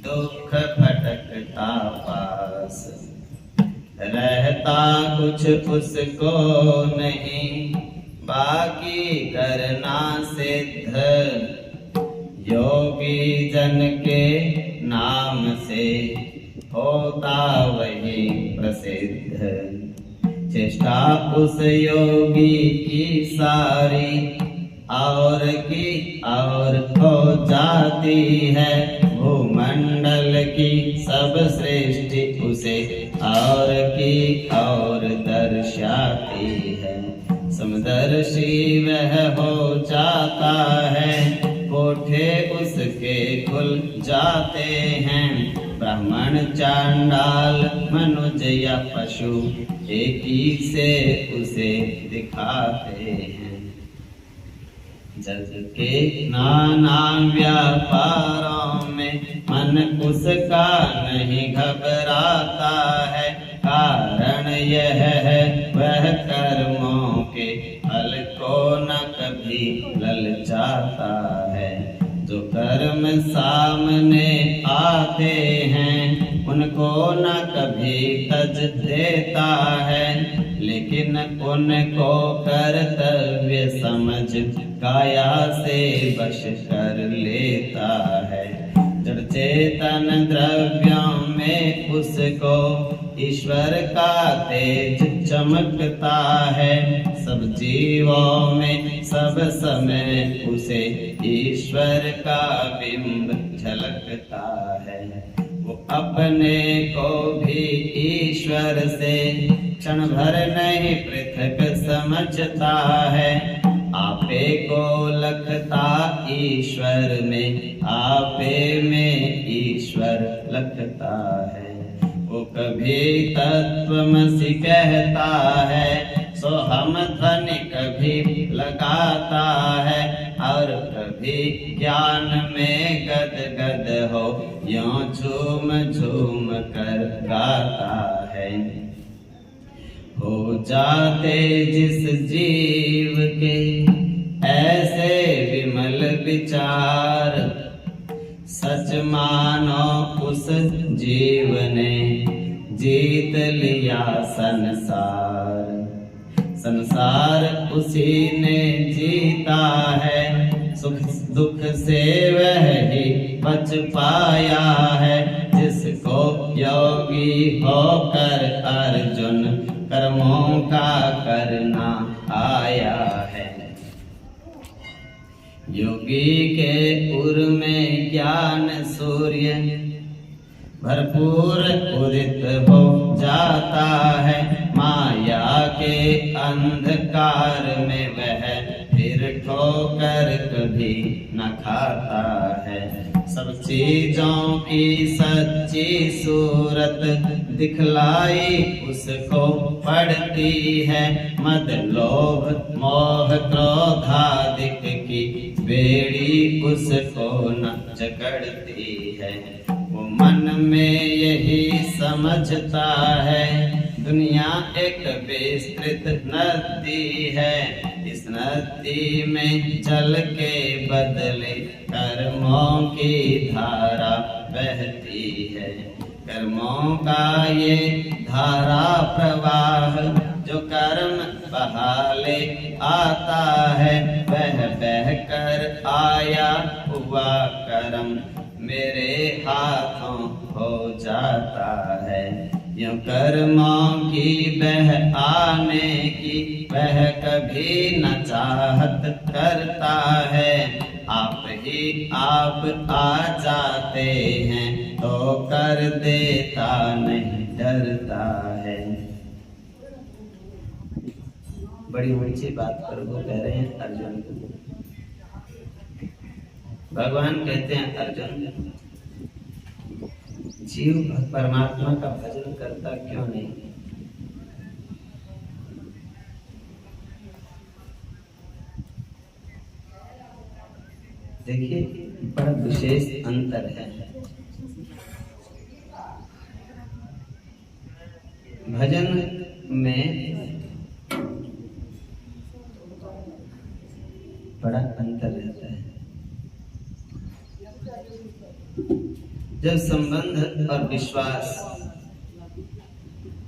दुख भटकता पास, रहता कुछ उसको नहीं, बाकी करना सिद्ध। योगी जन के नाम से होता वही प्रसिद्ध। चेष्टा उस योगी की सारी और की और हो जाती है। भूमंडल की सब सृष्टि उसे और की और दर्शाती है। समदर्शी वह हो जाता है, कोठे उसके खुल जाते हैं। ब्राह्मण चांडाल मनुज या पशु एक ही से उसे दिखाते हैं। जग के नाना व्यापारों में मन उसका नहीं घबराता है। कारण यह है वह कर्मों के फल को न कभी ललचाता है। जो कर्म सामने आते हैं उनको न कभी तज देता है, लेकिन उनको कर्तव्य समझ काया से वश कर लेता है। जड़ चेतन द्रव्यों में उसको ईश्वर का तेज चमकता है। सब जीवों में सब समय उसे ईश्वर का बिंब झलकता है। वो अपने को भी ईश्वर से क्षण भर नहीं पृथक समझता है। आपे को लखता ईश्वर में, आपे में ईश्वर लखता है। वो कभी तत्वमसि कहता है, सो हम ध्वनि कभी लगाता है। और कभी ज्ञान में गद गद हो यों झूम झूम कर गाता है। हो जाते जिस जीव के ऐसे विमल विचार, सच मानो उस जीव ने जीत लिया संसार। संसार उसी ने जीता है, सुख दुख से वह ही बच पाया है। जिसको योगी होकर अर्जुन कर्मों का करना आया है। योगी के उर में ज्ञान सूर्य भरपूर उदित हो जाता है। माया के अंधकार में वह फिर ठोकर कभी न खाता है। सब चीजों की सच्ची सूरत दिखलाई उसको पड़ती है। मद लोभ मोह क्रोधादिक की बेड़ी उसको न जकड़ती है। वो मन में यही समझता है, दुनिया एक विस्तृत नदी है। इस नदी में जल के बदले कर्मों की धारा बहती है। कर्मों का ये धारा प्रवाह जो कर्म बहाले आता है, वह बहकर आया हुआ कर्म मेरे हाथों हो जाता है। यूं कर्मों की बह आने की वह कभी न चाहत करता है। आप ही आप आ जाते हैं तो कर देता नहीं डरता है। बड़ी ऊंची बात पर वो कह रहे हैं अर्जुन को। भगवान कहते हैं अर्जुन, जीव परमात्मा का भजन करता क्यों नहीं? देखिए बड़ा विशेष अंतर है। भजन में बड़ा अंतर रहता है। जब संबंध और विश्वास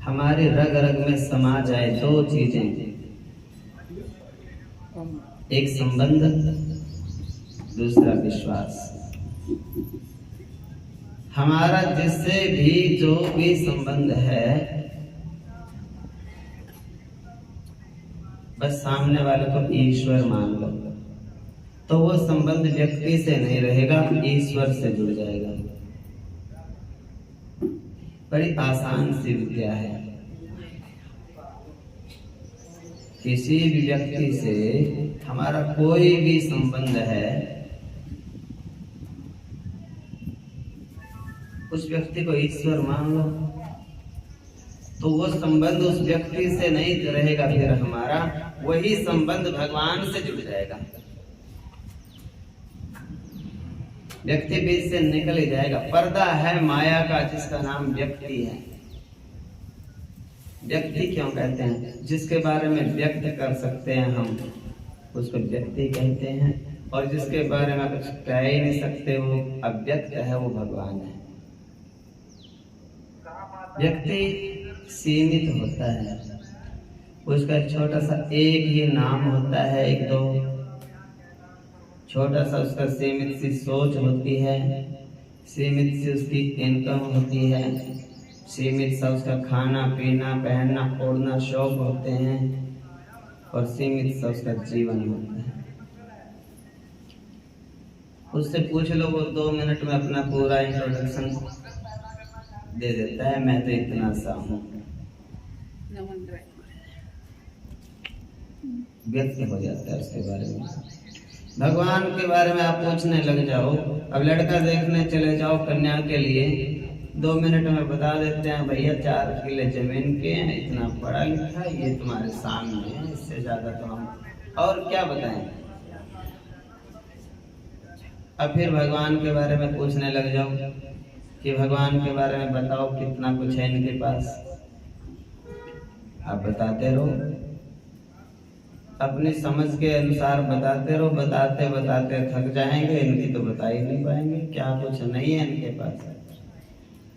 हमारे रग रग में समा जाए, दो चीजें, एक संबंध, दूसरा विश्वास। हमारा जिससे भी जो भी संबंध है, बस सामने वाले को ईश्वर मान लो, तो वो संबंध व्यक्ति से नहीं रहेगा, ईश्वर से जुड़ जाएगा। बड़ी आसान सी विद्या है। किसी भी व्यक्ति से हमारा कोई भी संबंध है, उस व्यक्ति को ईश्वर मान लो, तो वो संबंध उस व्यक्ति से नहीं रहेगा, फिर हमारा वही संबंध भगवान से जुड़ जाएगा। व्यक्ति बीच से निकल ही जाएगा। पर्दा है माया का जिसका नाम व्यक्ति है। व्यक्ति क्यों कहते हैं? जिसके बारे में व्यक्त कर सकते हैं हम, उसको व्यक्ति कहते हैं, और जिसके बारे में कुछ कह ही नहीं सकते, वो अव्यक्त है, वो भगवान है। व्यक्ति सीमित होता है, उसका छोटा सा एक ही नाम होता है, एक दो, छोटा सा उसका सीमित सी सोच होती है, सीमित सी उसकी इनकम होती है, सीमित सा उसका खाना पीना पहनना ओढ़ना शौक होते हैं, और सीमित सा उसका जीवन होता है। उससे पूछ लो, वो 2 मिनट में अपना पूरा इंट्रोडक्शन दे देता है, मैं तो इतना सा हूँ। व्यक्त हो जाता है उसके बारे में। भगवान के बारे में आप पूछने लग जाओ, अब लड़का देखने चले जाओ कन्या के लिए, 2 मिनट में बता देते हैं, भैया 4 किले जमीन के हैं, इतना पढ़ा लिखा, ये तुम्हारे सामने है, इससे ज्यादा तो हम और क्या बताएं। अब फिर भगवान के बारे में पूछने लग जाओ कि भगवान के बारे में बताओ, कितना कुछ है इनके पास। आप बताते रहो, अपनी समझ के अनुसार बताते रहो, बताते बताते थक जाएंगे, इनकी तो बता ही नहीं पाएंगे, क्या कुछ नहीं है इनके पास।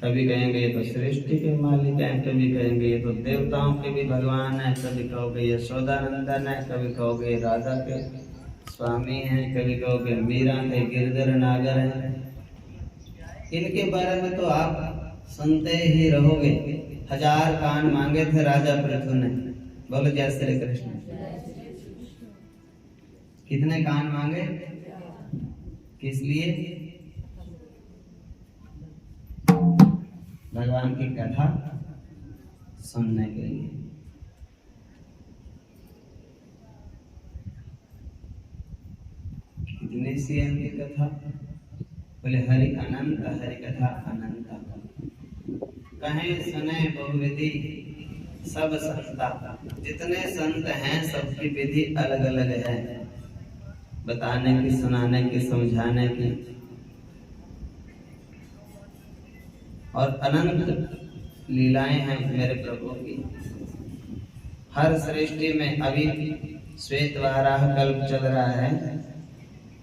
कभी कहेंगे ये तो सृष्टि के मालिक हैं, कभी कहेंगे ये तो देवताओं के भी भगवान है, कभी कहोगे यशोदानंदन है, कभी कहोगे राधा के स्वामी हैं, कभी कहोगे मीरा के गिरधर नागर हैं। इनके बारे में तो आप सुनते ही रहोगे। 1000 कान मांगे थे राजा पृथु ने। बोलो जय श्री कृष्ण। कितने कान मांगे? किस लिए? भगवान की कथा सुनने के लिए। कितनी सी है इनकी कथा? बोले हरि अनंत, हरि कथा अनंत। कहें सुने बहुविधि सब संता। जितने संत हैं सबकी विधि अलग अलग है, बताने की, सुनाने की, समझाने की। और अनंत लीलाएं हैं मेरे प्रभु की। हर सृष्टि में अभी श्वेत वाराह कल्प चल रहा है,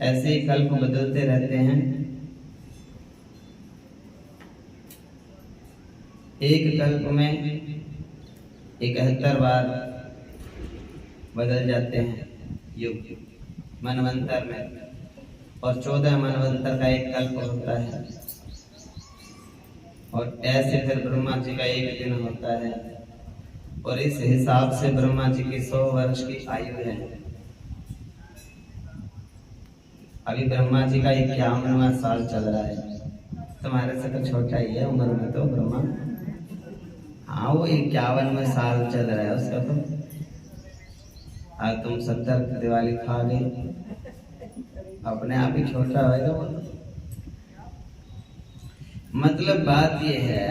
ऐसे ही कल्प बदलते रहते हैं। एक कल्प में 71 बार बदल जाते हैं युग मनवंतर में, और 14 मनवंतर का एक कल्प होता है। और ऐसे फिर ब्रह्मा जी का एक दिन होता है, और इस हिसाब से ब्रह्मा जी की 100 वर्ष की आयु है। अभी ब्रह्मा जी का 51वां साल चल रहा है। तुम्हारे से तो छोटा ही है उम्र में तो ब्रह्मा। हाँ, वो 51वां साल चल रहा है उसका तो। आज तुम 70 दिवाली खा गए, अपने आप ही छोटा होगा वो। मतलब बात ये है,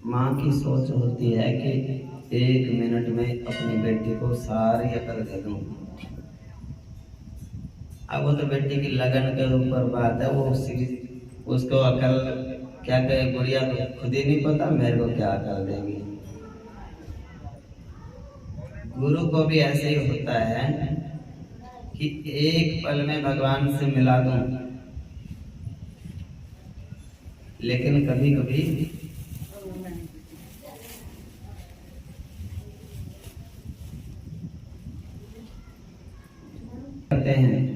माँ की सोच होती है कि 1 मिनट में अपनी बेटी को सारी अकल दे दूं। अब वो तो बेटी की लगन के ऊपर बात है, वो उसको अकल क्या कहे, गुड़िया को खुद ही नहीं पता, मेरे को क्या अकल देंगी। गुरु को भी ऐसे ही होता है कि एक पल में भगवान से मिला दूं, लेकिन कभी कभी करते हैं।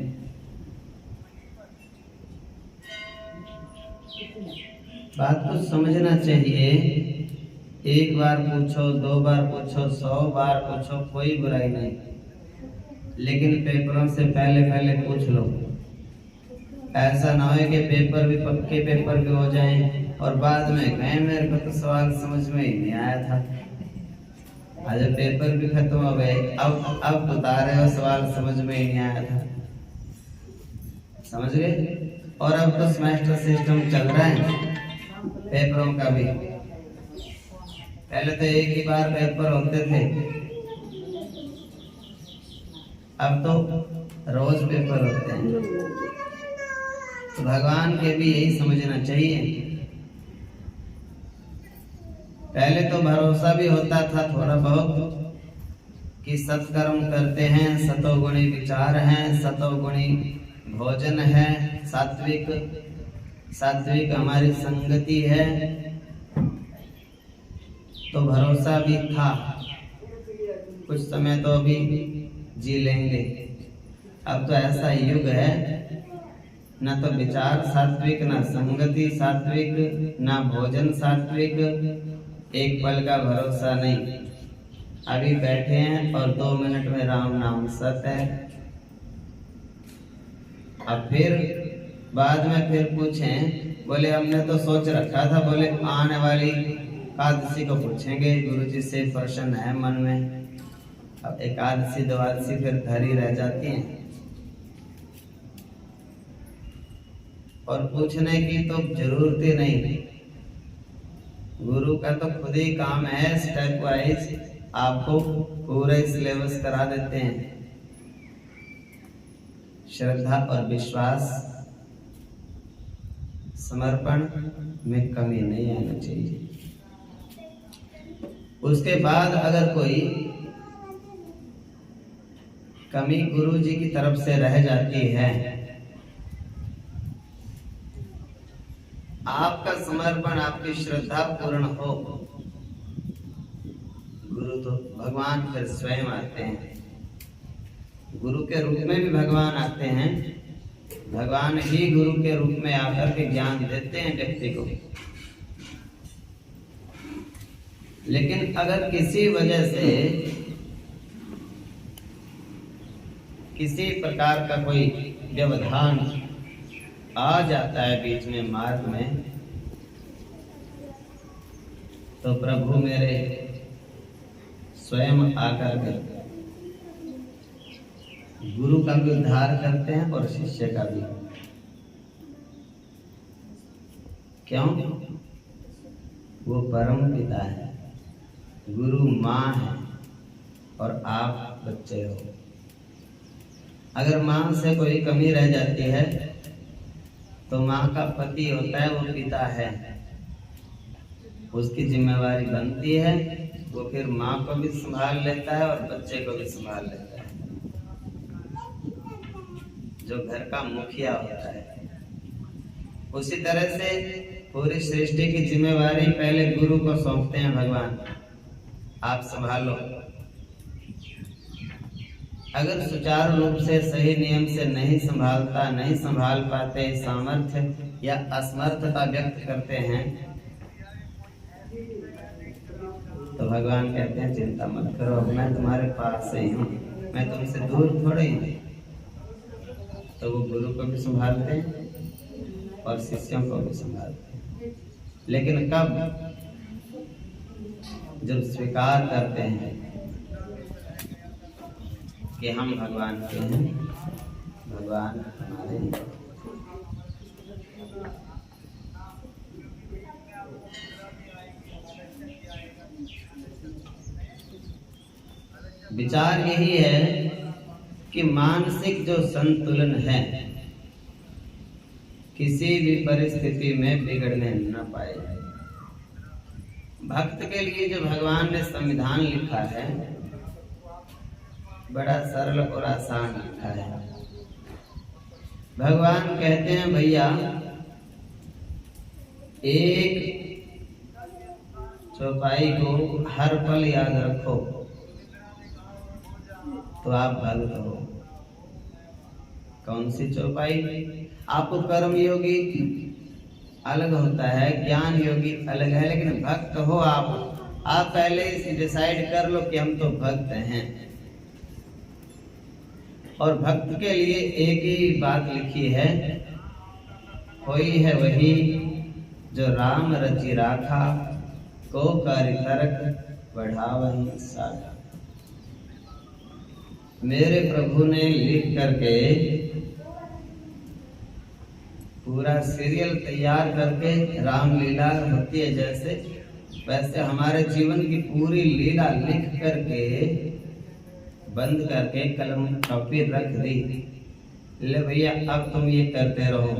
बात को समझना चाहिए। एक बार पूछो, 2 बार पूछो, 100 बार पूछो, कोई बुराई नहीं, लेकिन पेपरों से पहले पहले पूछ लो। ऐसा ना हो कि पेपर भी पक्के पेपर भी हो जाएं और बाद में कहें मेरे को तो सवाल समझ में ही नहीं आया था। आज पेपर भी खत्म हो गए, अब बता रहे हो सवाल समझ में ही नहीं आया था। समझ गए? और अब तो सेमेस्टर सिस्टम चल रहा है पेपरों का भी। पहले तो एक ही बार पेपर होते थे, अब तो रोज पेपर होते हैं। तो भगवान के भी यही समझना चाहिए। पहले तो भरोसा भी होता था थोड़ा बहुत कि सत्कर्म करते हैं, सतोगुणी विचार हैं, सतोगुणी भोजन है, सात्विक हमारी संगति है, तो भरोसा भी था। कुछ समय तो अभी जी लेंगे। अब तो ऐसा युग है, न तो विचार सात्विक, न संगति सात्विक, न भोजन सात्विक, एक पल का भरोसा नहीं। अभी बैठे हैं और 2 मिनट में राम नाम सत है। अब फिर बाद में फिर पूछें, बोले हमने तो सोच रखा था, बोले आने वाली एकादशी को पूछेंगे, गुरुजी से प्रश्न है मन में। अब एकादशी द्वादशी फिर धरी रह जाती है और पूछने की तो जरूरत ही नहीं। गुरु का तो खुद ही काम है, स्टेप वाइज आपको पूरा सिलेबस करा देते हैं। श्रद्धा और विश्वास, समर्पण में कमी नहीं आनी चाहिए। उसके बाद अगर कोई कमी गुरु जी की तरफ से रह जाती है, आपका समर्पण, आपकी श्रद्धा पूर्ण हो, गुरु तो भगवान फिर स्वयं आते हैं। गुरु के रूप में भी भगवान आते हैं। भगवान ही गुरु के रूप में आकर के ज्ञान देते हैं व्यक्ति को। लेकिन अगर किसी वजह से किसी प्रकार का कोई व्यवधान आ जाता है बीच में मार्ग में, तो प्रभु मेरे स्वयं आकर के गुरु का भी उद्धार करते हैं और शिष्य का भी। क्यों? वो परम पिता है, गुरु माँ है और आप बच्चे हो। अगर माँ से कोई कमी रह जाती है तो माँ का पति होता है, वो पिता है, उसकी जिम्मेवारी बनती है। वो फिर माँ को भी संभाल लेता है और बच्चे को भी संभाल लेता है, जो घर का मुखिया होता है। उसी तरह से पूरी सृष्टि की जिम्मेवारी पहले गुरु को सौंपते हैं भगवान, आप संभालो। अगर सुचारू रूप से सही नियम से नहीं संभाल पाते, सामर्थ्य या असमर्थता व्यक्त करते हैं, तो भगवान कहते हैं चिंता मत करो, मैं तुम्हारे पास से ही हूँ, मैं तुमसे दूर थोड़े ही। तो वो गुरु को भी संभालते हैं और शिष्यों को भी संभालते हैं। लेकिन कब? जब स्वीकार करते हैं कि हम भगवान के हैं, भगवान हमारे हैं। विचार यही है कि मानसिक जो संतुलन है किसी भी परिस्थिति में बिगड़ने न पाए। भक्त के लिए जो भगवान ने संविधान लिखा है बड़ा सरल और आसान लिखा है। भगवान कहते हैं भैया एक चौपाई को हर पल याद रखो तो आप भक्त हो। कौन सी चौपाई? आपको कर्म योगी अलग होता है, ज्ञान योगी अलग है, लेकिन भक्त हो आप पहले से डिसाइड कर लो कि हम तो भक्त हैं। और भक्त के लिए एक ही बात लिखी है, कोई है वही जो राम रचि राखा, को कार्य करक बढ़ावहि साखा। मेरे प्रभु ने लिख करके पूरा सीरियल तैयार करके रामलीला होती है जैसे, वैसे हमारे जीवन की पूरी लीला लिख करके बंद करके कलम कॉपी रख दी। ले भैया अब तुम ये करते रहो।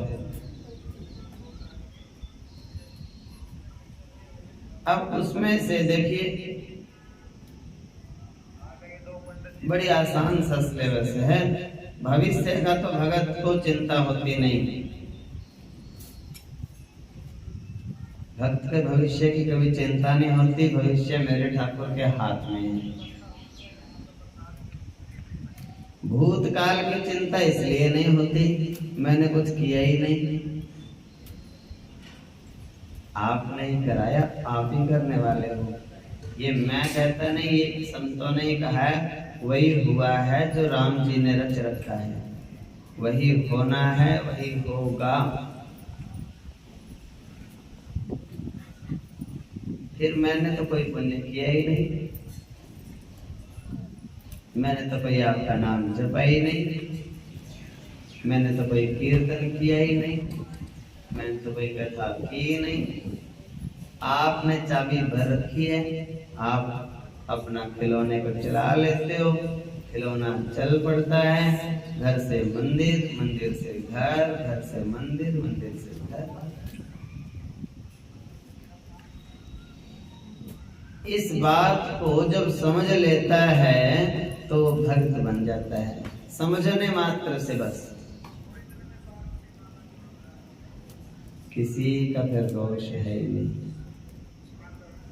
अब उसमें से देखिए बड़ी आसान सा सिलेबस है। भविष्य का तो भगत को चिंता होती नहीं, भक्त के भविष्य की कभी चिंता नहीं होती। भविष्य मेरे ठाकुर के हाथ में है। भूतकाल की चिंता इसलिए नहीं होती, मैंने कुछ किया ही नहीं, आपने ही कराया, आप ही करने वाले हो। ये मैं कहता नहीं, ये संतों ने ही कहा है। वही हुआ है जो राम जी ने रच रखा है, वही होना है, वही होगा। फिर मैंने तो कोई पुण्य किया ही नहीं, मैंने तो कोई आपका नाम जपा ही नहीं, मैंने तो कोई कीर्तन किया ही नहीं, मैंने तो कोई कथा की ही नहीं। आपने चाबी भर रखी है, आप अपना खिलौने को चला लेते हो, खिलौना चल पड़ता है। घर से मंदिर, मंदिर से घर, घर से मंदिर, मंदिर से घर। इस बात को जब समझ लेता है तो भक्त बन जाता है, समझने मात्र से बस। किसी का फिर दोष है ही नहीं।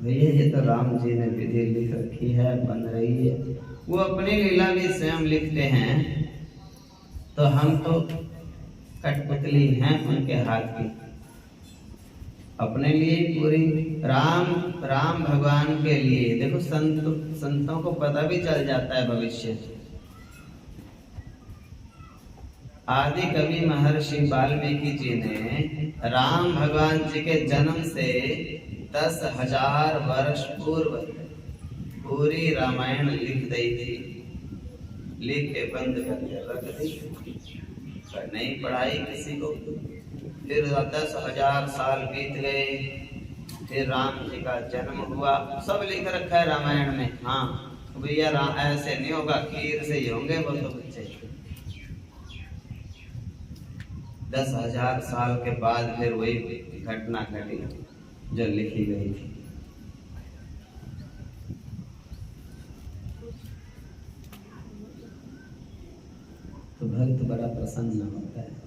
भैया ये तो राम जी ने विधि लिख रखी है, बन रही है। वो अपनी लीला भी स्वयं लिखते हैं, तो हम तो कठपुतली हैं उनके हाथ की। अपने लिए पूरी राम भगवान के लिए देखो, संतों को पता भी चल जाता है भविष्य। आदि कवि महर्षि वाल्मीकि जी ने राम भगवान जी के जन्म से 10,000 वर्ष पूर्व पूरी रामायण लिख दी थी, लिख के बंद करके रख दी, पर नहीं पढ़ाई किसी को। फिर 10,000 साल बीत गए, फिर राम जी का जन्म हुआ, सब लिख रखा है रामायण में। हाँ भैया ऐसे नहीं होगा, खीर से ही होंगे वो तो बच्चे। 10,000 साल के बाद फिर वही घटना घटी जो लिखी गई थी। तो भक्त बड़ा प्रसन्न होता है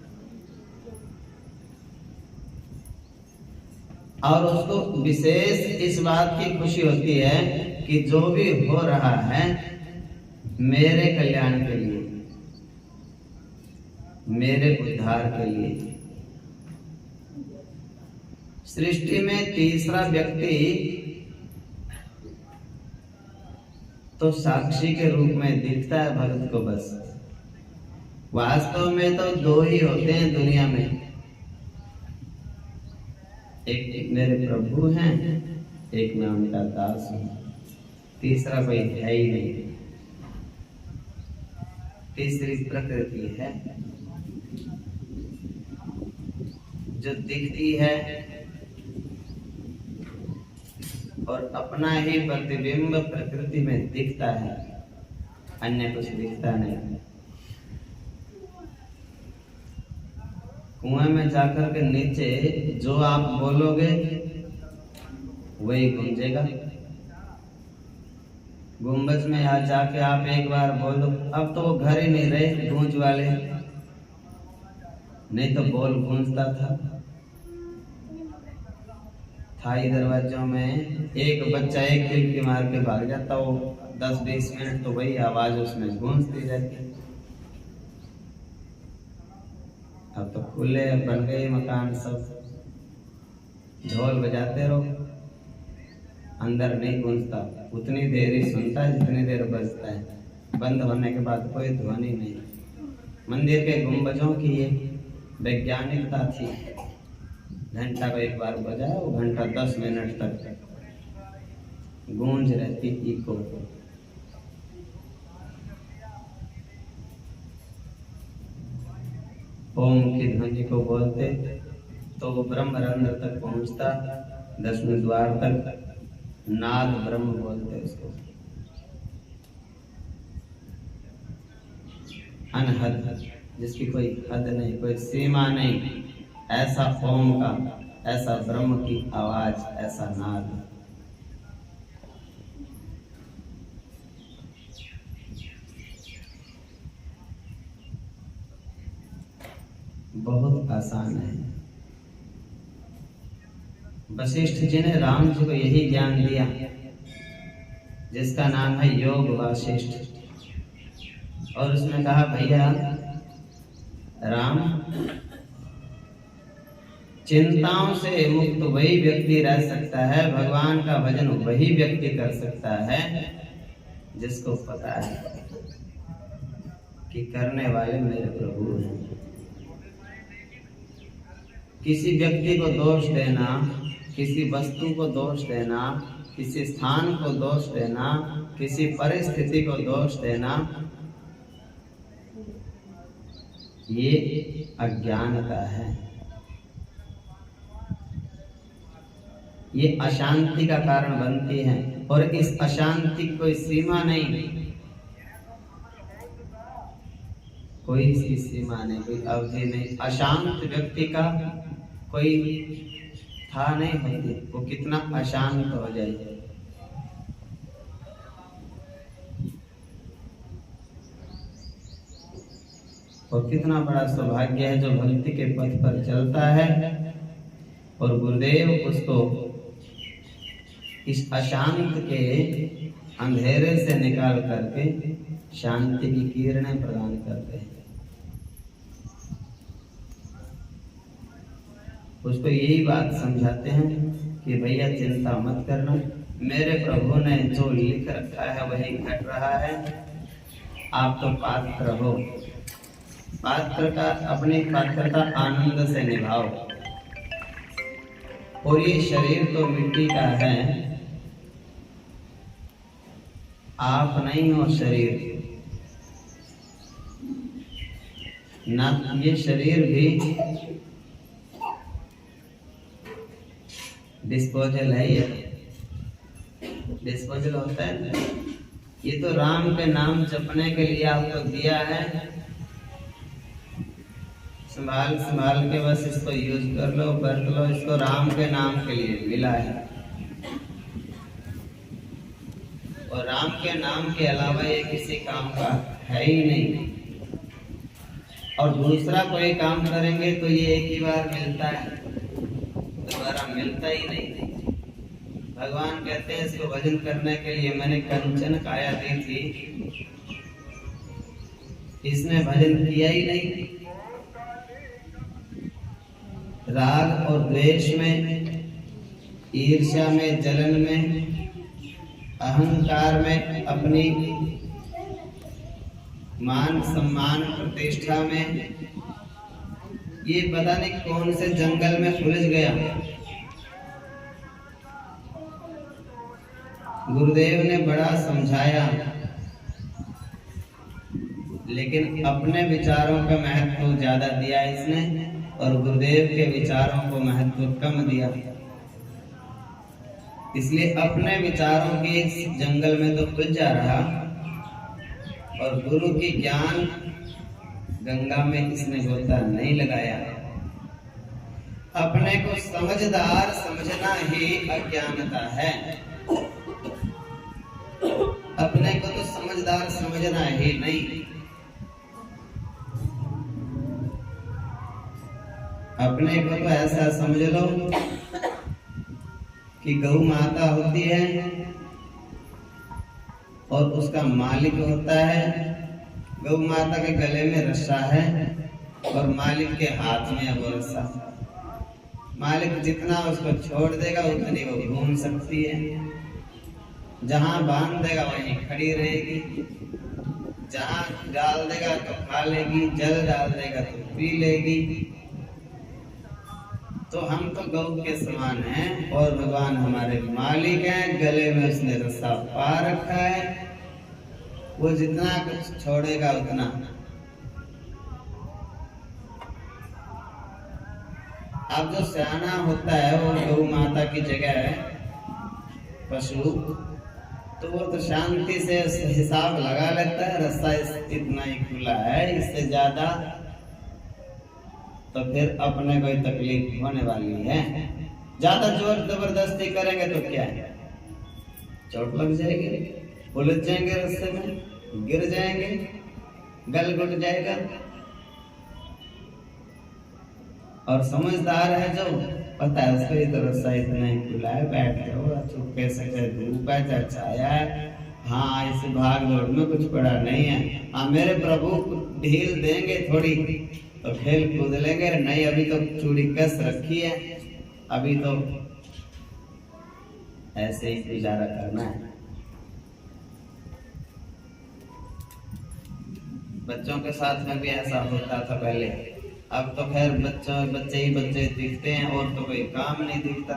और उसको विशेष इस बात की खुशी होती है कि जो भी हो रहा है मेरे कल्याण के लिए, मेरे उद्धार के लिए। सृष्टि में तीसरा व्यक्ति तो साक्षी के रूप में दिखता है भक्त को बस। वास्तव में तो दो ही होते हैं दुनिया में, एक मेरे प्रभु हैं, एक मैं उनका दास हूं, तीसरा कोई है ही नहीं। तीसरी प्रकृति है जो दिखती है और अपना ही प्रतिबिंब प्रकृति में दिखता है, अन्य कुछ दिखता नहीं। कुएं में जाकर के नीचे जो आप बोलोगे वही गूंजेगा, गुम्बज में आज जाके आप एक बार बोल दो, अब तो वो घर ही नहीं रहे गूंज वाले, नहीं तो बोल गूंजता था। थाई दरवाजों में एक बच्चा एक किल की मार के भाग जाता, वो 10-20 मिनट तो वही आवाज उसमें गूंजती रहती। अब तो खुले बन गए मकान सब, ढोल बजाते रहो, अंदर नहीं गूंजता, उतनी देर ही सुनता है जितनी देर बजता है, बंद होने के बाद कोई ध्वनि नहीं। मंदिर के गुंबजों की ये वैज्ञानिकता थी, घंटा को एक बार बजाया वो घंटा 10 मिनट तक गूंज रहती इको। ओम की ध्वनि को बोलते तो वो ब्रह्मरंध्र तक पहुंचता, 10वें द्वार तक नाद ब्रह्म बोलते उसको। अनहद, जिसकी कोई हद नहीं, कोई सीमा नहीं, ऐसा ओम का, ऐसा ब्रह्म की आवाज, ऐसा नाद। बहुत आसान है। वशिष्ठ जी ने राम जी को यही ज्ञान दिया जिसका नाम है योग वासिष्ठ, और उसने कहा भैया राम, चिंताओं से मुक्त वही व्यक्ति रह सकता है, भगवान का भजन वही व्यक्ति कर सकता है जिसको पता है कि करने वाले मेरे प्रभु हैं। किसी व्यक्ति को दोष देना, किसी वस्तु को दोष देना, किसी स्थान को दोष देना, किसी परिस्थिति को दोष देना, ये अज्ञानता है, ये अशांति का कारण बनती है। और इस अशांति की कोई सीमा नहीं, कोई इसकी सीमा नहीं, कोई अवधि नहीं। अशांत व्यक्ति का कोई था नहीं होती, वो कितना अशांत हो जाए। और कितना बड़ा सौभाग्य है जो भक्ति के पथ पर चलता है और गुरुदेव उसको इस अशांत के अंधेरे से निकाल करके शांति की किरणें प्रदान करते हैं। उसको यही बात समझाते हैं कि भैया चिंता मत करना, मेरे प्रभु ने जो लिख रखा है वही घट रहा है, आप तो पात्र हो, पात्र का अपनी पात्रता आनंद से निभाओ। और ये शरीर तो मिट्टी का है, आप नहीं हो शरीर ना, ये शरीर भी डिस्पोजल है, ये डिस्पोजल होता है ना। ये तो राम के नाम जपने के लिए आपको दिया है, संभाल संभाल के बस इसको यूज कर लो, बरत लो, इसको राम के नाम के लिए मिला है। और राम के नाम के अलावा ये किसी काम का है ही नहीं। और दूसरा कोई काम करेंगे तो ये एक ही बार मिलता है, दोबारा मिलता ही नहीं। भगवान कहते हैं इसको भजन करने के लिए मैंने कंचन काया दी थी, इसने भजन किया ही नहीं। राग और द्वेष में, ईर्ष्या में, जलन में, अहंकार में, अपनी मान सम्मान प्रतिष्ठा में, ये पता नहीं कौन से जंगल में उलझ गया। गुरुदेव ने बड़ा समझाया, लेकिन अपने विचारों का महत्व ज्यादा दिया इसने और गुरुदेव के विचारों को महत्व कम दिया। इसलिए अपने विचारों के इस जंगल में तो उलझ जा रहा और गुरु की ज्ञान गंगा में इसने गोता नहीं लगाया। अपने को समझदार समझना ही अज्ञानता है। अपने समझदार समझना ही नहीं। अपने को तो ऐसा समझ लो कि गौ माता होती है और उसका मालिक होता है। गौ माता के गले में रस्सा है और मालिक के हाथ में है वो रस्सा। मालिक जितना उसको छोड़ देगा उतनी वो घूम सकती है। जहां बांध देगा वहीं खड़ी रहेगी, जहां डाल देगा तो खा लेगी, जल डाल देगा तो पी लेगी। तो हम तो गौ के समान हैं और भगवान हमारे मालिक हैं। गले में उसने रस्सा पा रखा है, वो जितना कुछ छोड़ेगा उतना। अब जो सियाना होता है वो गौ माता की जगह है पशु, तो वो तो शांति से हिसाब लगा लेता है, रस्सा इतना ही खुला है, इससे ज्यादा तो फिर अपने कोई तकलीफ होने वाली है। ज्यादा जोर जबरदस्ती करेंगे तो क्या है, चोट लग जाएगी, उलझ जाएंगे, रस्ते में गिर जाएंगे, गल घुट जाएगा। और समझदार है जो पता है उसको ये तो रस्सा इतना ही खुला है, बैठ जाओ चुपके से, धूप है छाया है, हाँ इस भाग दौड़ में कुछ पड़ा नहीं है। हाँ मेरे प्रभु ढील देंगे थोड़ी तो खेल कूद लेंगे, नहीं अभी तो चूड़ी कस रखी है, अभी तो ऐसे ही गुजारा करना है। बच्चों के साथ में भी ऐसा होता था पहले, अब तो खैर बच्चे ही बच्चे दिखते हैं और तो कोई काम नहीं दिखता।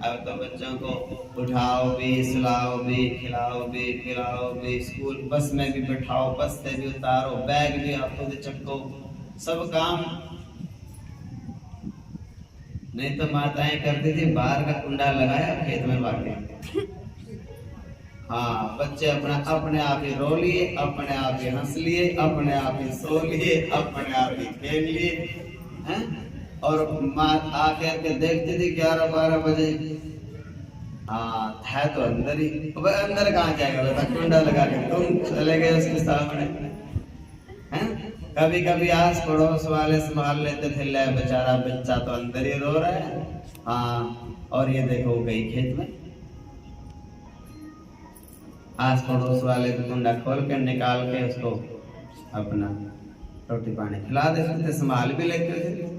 अब तो बच्चों को उठाओ भी, सुलाओ भी, खिलाओ भी, पिलाओ भी, स्कूल बस में भी बिठाओ, बस से भी उतारो, बैग भी आप खुद चक्को, सब काम। नहीं तो माताएं करती थी बाहर का कुंडा लगाया खेत में भागे। हाँ बच्चे अपने आप ही रो लिए, अपने आप ही हंस लिए, अपने आप ही सो लिए, अपने आप ही खेल लिए हैं। और माँ आके देखती थी 11-12 बजे, हाँ है तो अंदर ही, अंदर कहाँ जाएगा बेटा, कुंडा लगा के तुम चले गए उसके सामने हैं। कभी कभी आस पड़ोस वाले संभाल लेते थे, ले बेचारा बच्चा तो अंदर ही रो रहा है, हाँ और ये देखो गई खेत में। आस पड़ोस वाले कुंडा खोल के निकाल के उसको अपना रोटी पानी खिला देते थे, संभाल भी लेते थे।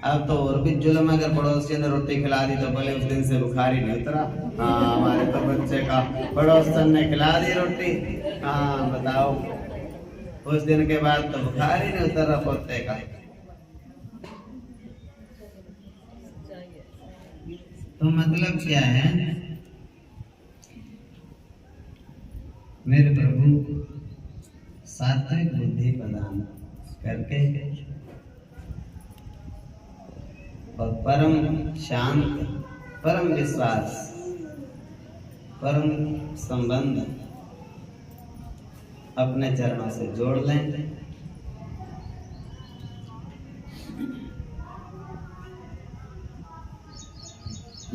अब तो और भी जुल्म, अगर पड़ोसी ने रोटी खिला दी तो बोले उस दिन से बुखार ही नहीं उतरा। हाँ हमारे तो बच्चे का पड़ोसन ने खिला दी रोटी, हाँ बताओ उस दिन के बाद तो बुखार ही नहीं उतरा पोते का। तो मतलब क्या है, मेरे प्रभु सात्विक बुद्धि प्रदान करके और परम शांत, परम विश्वास, परम संबंध अपने चरणों से जोड़ लें।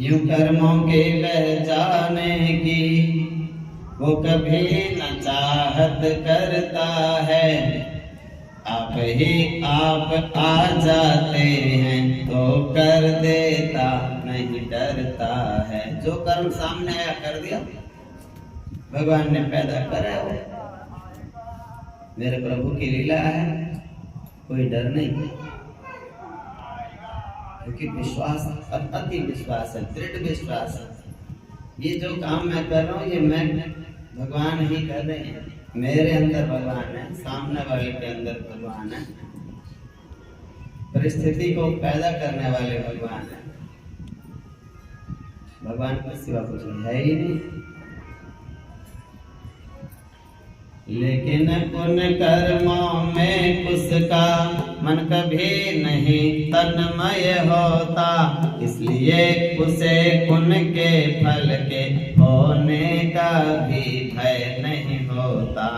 यूं कर्मों के बह जाने की वो कभी न चाहत करता है, आप ही आप आ जाते हैं तो कर देता नहीं डरता है। जो कर्म सामने आया कर दिया, भगवान ने पैदा करा वो मेरे प्रभु की लीला है, कोई डर नहीं, क्योंकि विश्वास अति विश्वास है, दृढ़ विश्वास है। ये जो काम मैं कर रहा हूँ ये मैं भगवान ही कर रहे हैं, मेरे अंदर भगवान है, सामने वाले के अंदर भगवान है, परिस्थिति को पैदा करने वाले भगवान है। भगवान के सिवा कुछ है ही नहीं। लेकिन उन कर्मों में उसका मन कभी नहीं तन्मय होता, इसलिए उसे उनके फल के होने का भी भय नहीं होता।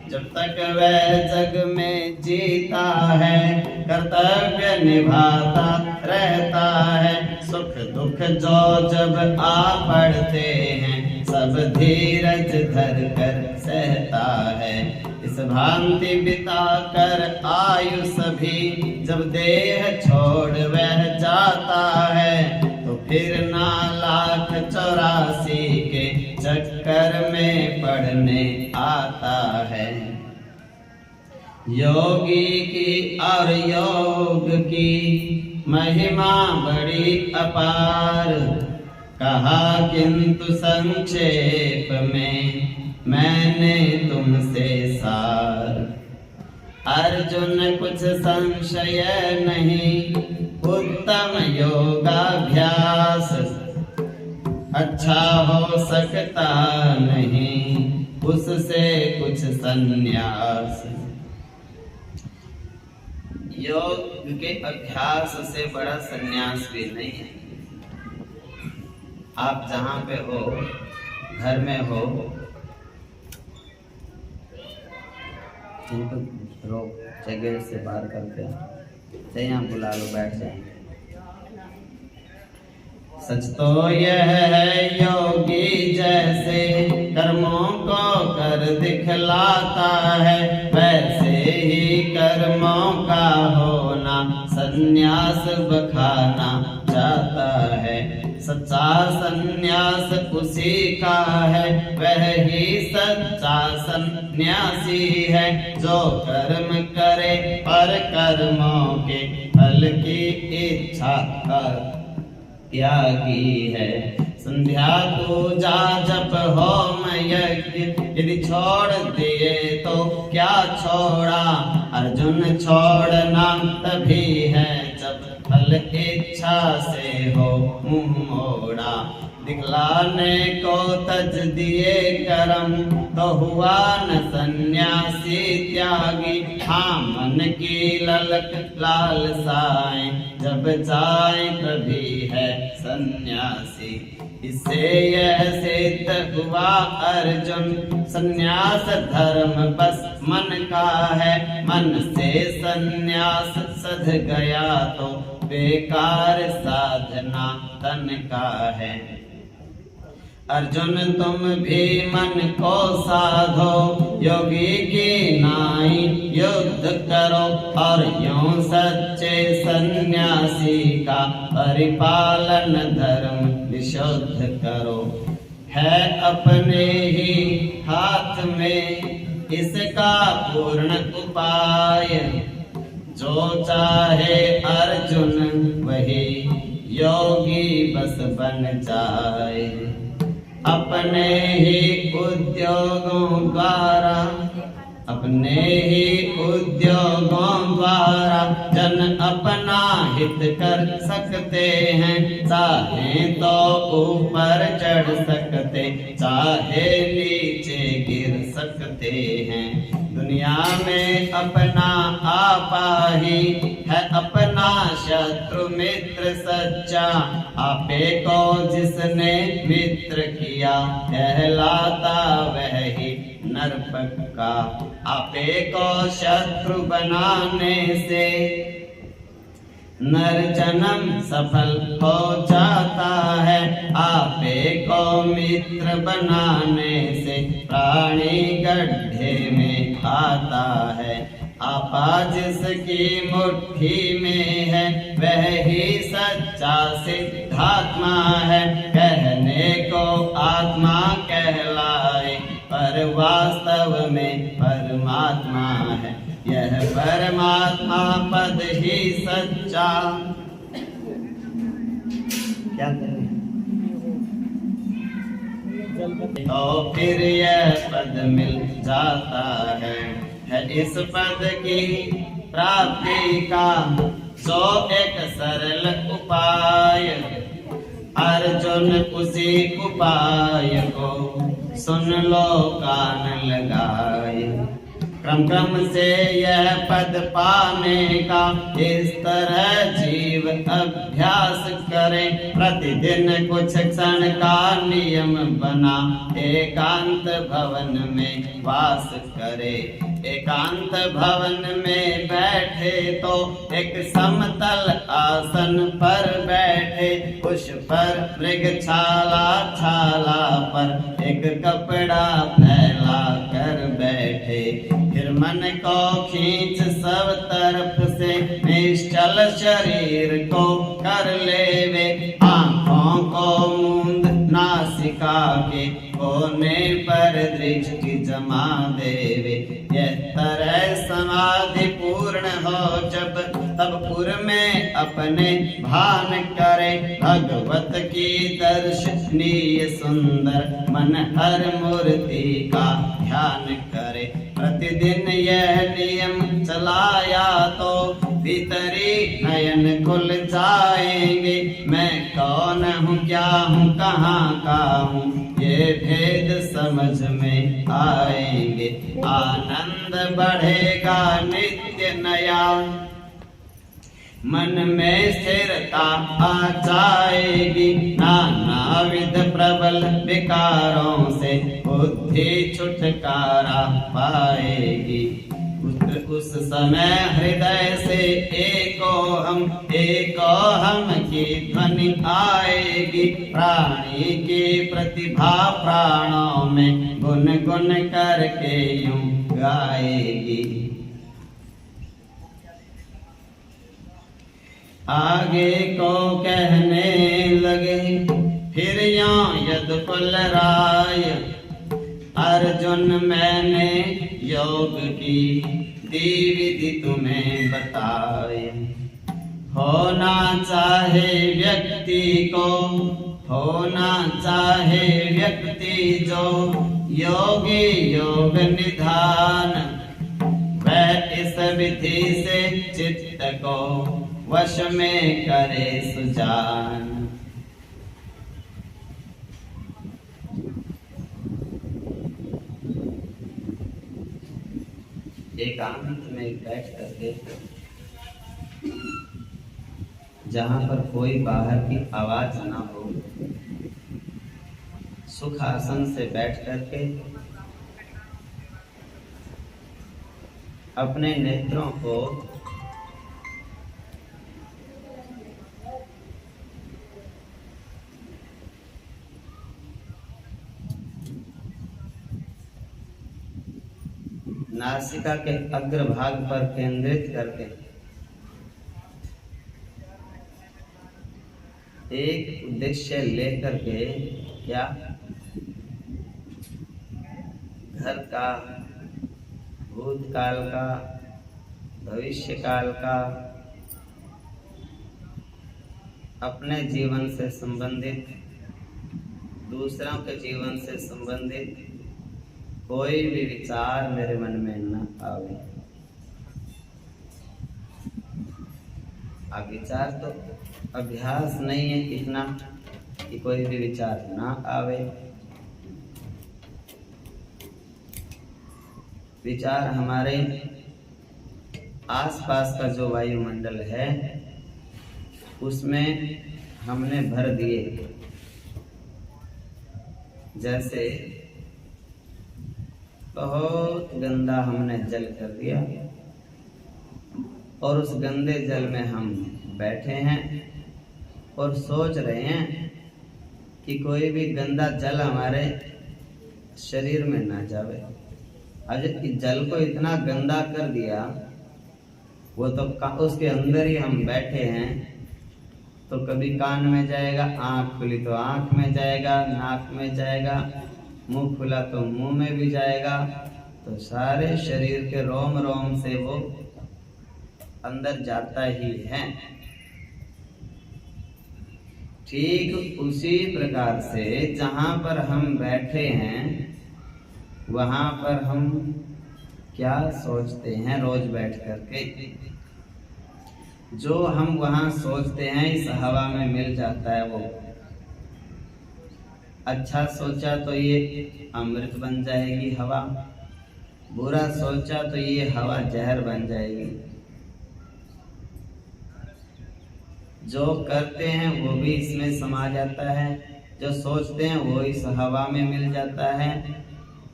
जब तक वह जग में जीता है कर्तव्य निभाता रहता है, सुख दुख जो जब आ पड़ते हैं सब धीरज धर कर सहता है। इस भांति बिता कर आयु सभी जब देह छोड़ वह जाता है, तो फिर ना 1,84 के चक्कर में पड़ने आता है। योगी की और योग की महिमा बड़ी अपार, कहा किंतु संक्षेप में मैंने तुमसे सार। अर्जुन कुछ संशय नहीं, उत्तम योगाभ्यास अच्छा हो सकता नहीं, उससे कुछ संन्यास। योग के अभ्यास से बड़ा संन्यास भी नहीं है। आप जहाँ पे हो, घर में हो, इनको रोक जगह से बाहर करके चाहे यहाँ बुला लो, बैठ जाएंगे। सच तो यह है योगी जैसे कर्मों को कर दिखलाता है, वैसे ही कर्मों का होना संन्यास बखाना चाहता है। सच्चा संन्यास उसी का है, वह ही सच्चा सन्यासी है, जो कर्म करे पर कर्मों के फल की इच्छा कर त्यागी है। संध्या पूजा जप होम यज्ञ यदि छोड़ दिए तो क्या छोड़ा, अर्जुन छोड़ना तभी है जब फल इच्छा से हो मुंह मोड़ा। दिखलाने को तज दिए कर्म तो हुआ न सन्यासी त्यागी, हाँ मन की ललक लालसाएं जब जाए तभी है सन्यासी। इससे यह सिद्ध हुआ अर्जुन, सन्यास धर्म बस मन का है, मन से सन्यास सध गया तो बेकार साधना तन का है। अर्जुन तुम भी मन को साधो, योगी की नाई युद्ध करो, और यूं सच्चे सन्यासी का परिपालन धर्म विशुद्ध करो। है अपने ही हाथ में इसका पूर्ण उपाय, जो चाहे अर्जुन वही योगी बस बन जाए। अपने ही उद्योगों द्वारा, अपने ही उद्योगों द्वारा जन अपना हित कर सकते हैं, चाहे तो ऊपर चढ़ सकते, चाहे नीचे गिर सकते हैं। दुनिया में अपना आपा ही है अपना शत्रु मित्र सच्चा, आपे को जिसने मित्र किया कहलाता वह ही नरपक्का। आपे को शत्रु बनाने से नर जन्म सफल हो जाता है, आपे को मित्र बनाने से प्राणी गड्ढे में आता है। आपा जिसकी मुट्ठी में है वह ही सच्चा सिद्धात्मा है, कहने को आत्मा कहलाए पर वास्तव में परमात्मा है। यह परमात्मा पद ही सच्चा। क्या करें तो फिर यह पद मिल जाता है इस पद की प्राप्ति का जो एक सरल उपाय। अर्जुन उसी उपाय को सुन लो कान लगाए। क्रम क्रम से यह पद पाने का इस तरह जीव अभ्यास करे। प्रतिदिन कुछ क्षण का नियम बना एकांत भवन में वास करे। एकांत भवन में बैठे तो एक समतल आसन पर बैठे, उस पर मृगछाला छाला पर एक कपड़ा फैला कर बैठे। फिर मन को खींच सब तरफ से निश्चल शरीर को कर लेवे। आंखों को मूंद नासिका के कोने पर दृष्टि जमा देवे। यह तरह समाधि पूर्ण हो जब तब पुर में अपने भान करे। भगवत की दर्शनीय सुंदर मन हर मूर्ति का ध्यान करे। प्रतिदिन यह नियम चलाया तो भीतरी नयन खुल जाएंगे। मैं कौन हूँ, क्या हूँ, कहाँ का हूँ, ये भेद समझ में आएंगे। आनंद बढ़ेगा नित्य नया, मन में स्थिरता आ जाएगी। नानाविध प्रबल विकारों से बुद्धि छुटकारा पाएगी। उस समय हृदय से एको हम की ध्वनि आएगी। प्राणी की प्रतिभा प्राणों में गुन गुन करके यूं गाएगी। आगे को कहने लगे फिर यदुकुल राय, अर्जुन मैंने योग की दी विधि तुम्हें बताए। होना चाहे व्यक्ति को, होना चाहे व्यक्ति जो योगी योग निधान, वह इस विधि से चित्त को वश में करे सुजान। एकांत में बैठ करके जहाँ पर कोई बाहर की आवाज ना हो, सुख आसन से बैठ करके अपने नेत्रों को नासिका के अग्रभाग पर केंद्रित करके एक उद्देश्य लेकर के, क्या, घर का, भूतकाल का, भविष्य काल का, अपने जीवन से संबंधित, दूसरों के जीवन से संबंधित कोई भी विचार मेरे मन में न आवे। अब विचार तो अभ्यास नहीं है इतना कि कोई भी विचार ना आवे। विचार हमारे आसपास का जो वायुमंडल है उसमें हमने भर दिए। जैसे बहुत गंदा हमने जल कर दिया और उस गंदे जल में हम बैठे हैं और सोच रहे हैं कि कोई भी गंदा जल हमारे शरीर में ना जावे। आज इस जल को इतना गंदा कर दिया, वो तो उसके अंदर ही हम बैठे हैं, तो कभी कान में जाएगा, आँख खुली तो आँख में जाएगा, नाक में जाएगा, मुंह खुला तो मुंह में भी जाएगा, तो सारे शरीर के रोम रोम से वो अंदर जाता ही है। ठीक उसी प्रकार से जहाँ पर हम बैठे हैं वहाँ पर हम क्या सोचते हैं रोज बैठ करके, जो हम वहाँ सोचते हैं इस हवा में मिल जाता है। वो अच्छा सोचा तो ये अमृत बन जाएगी हवा, बुरा सोचा तो ये हवा जहर बन जाएगी। जो करते हैं वो भी इसमें समा जाता है, जो सोचते हैं वो इस हवा में मिल जाता है,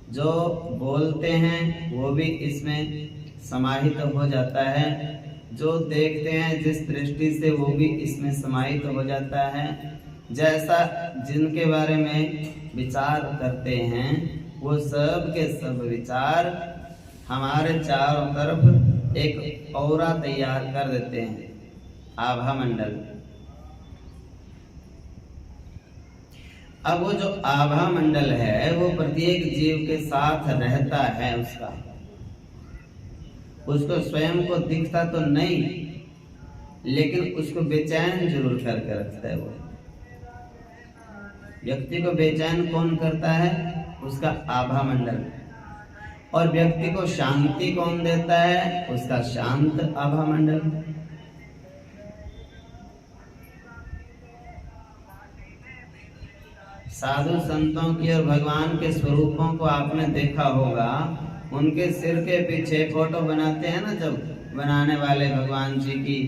जो बोलते हैं वो भी इसमें समाहित हो जाता है, जो देखते हैं जिस दृष्टि से वो भी इसमें समाहित हो जाता है। जैसा जिनके बारे में विचार करते हैं वो सब के सब विचार हमारे चारों तरफ एक औरा तैयार कर देते हैं, आभा मंडल। अब वो जो आभा मंडल है वो प्रत्येक जीव के साथ रहता है, उसको स्वयं को दिखता तो नहीं, लेकिन उसको बेचैन जरूर करके रखता है। वो व्यक्ति को बेचैन कौन करता है? उसका आभा मंडल। और व्यक्ति को शांति कौन देता है? उसका शांत आभा मंडल। साधु संतों की और भगवान के स्वरूपों को आपने देखा होगा, उनके सिर के पीछे फोटो बनाते हैं ना, जब बनाने वाले भगवान जी की,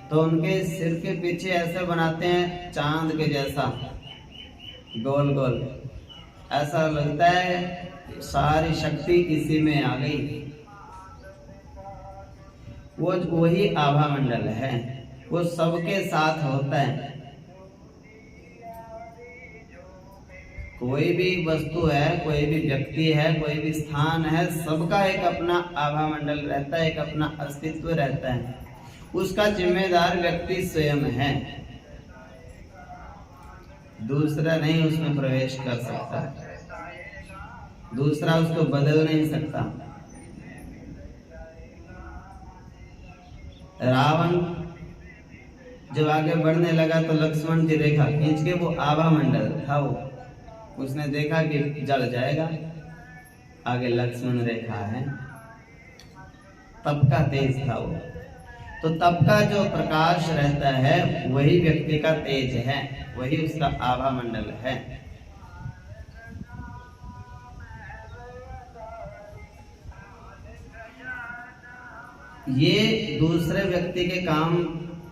तो उनके सिर के पीछे ऐसे बनाते हैं चांद के जैसा गोल गोल, ऐसा लगता है सारी शक्ति इसी में आ गई। वो वही आभा मंडल है, वो सबके साथ होता है। कोई भी वस्तु है, कोई भी व्यक्ति है, कोई भी स्थान है, सबका एक अपना आभा मंडल रहता है, एक अपना अस्तित्व रहता है। उसका जिम्मेदार व्यक्ति स्वयं है, दूसरा नहीं उसमें प्रवेश कर सकता, दूसरा उसको बदल नहीं सकता। रावण जब आगे बढ़ने लगा तो लक्ष्मण की रेखा खींच के, वो आभा मंडल था, वो उसने देखा कि जल जाएगा, आगे लक्ष्मण रेखा है, तप का तेज था वो। तो तप का जो प्रकाश रहता है वही व्यक्ति का तेज है, वही उसका आभा मंडल है। ये दूसरे व्यक्ति के काम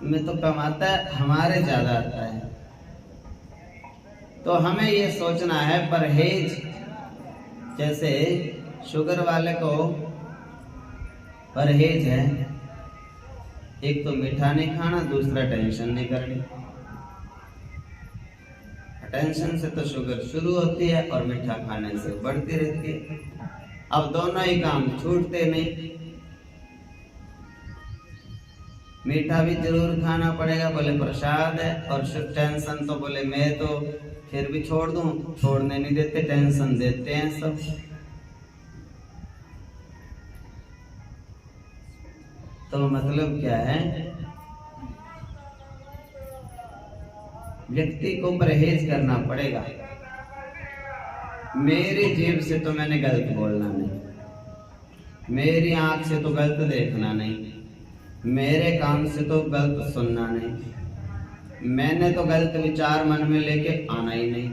में तो कमाता है, हमारे ज्यादा आता है। तो हमें ये सोचना है परहेज, जैसे शुगर वाले को परहेज है, एक तो मीठा नहीं खाना, दूसरा टेंशन नहीं करनी। टेंशन से तो शुगर शुरू होती है और मीठा खाने से बढ़ती रहती है। अब दोनों ही काम छूटते नहीं, मीठा भी जरूर खाना पड़ेगा, बोले प्रसाद है, और टेंशन तो बोले मैं तो फिर भी छोड़ दूं, छोड़ने नहीं देते, टेंशन देते हैं सब। तो मतलब क्या है, व्यक्ति को परहेज करना पड़ेगा। मेरी जीभ से तो मैंने गलत बोलना नहीं, मेरी आंख से तो गलत देखना नहीं, मेरे कान से तो गलत सुनना नहीं, मैंने तो गलत विचार मन में लेके आना ही नहीं।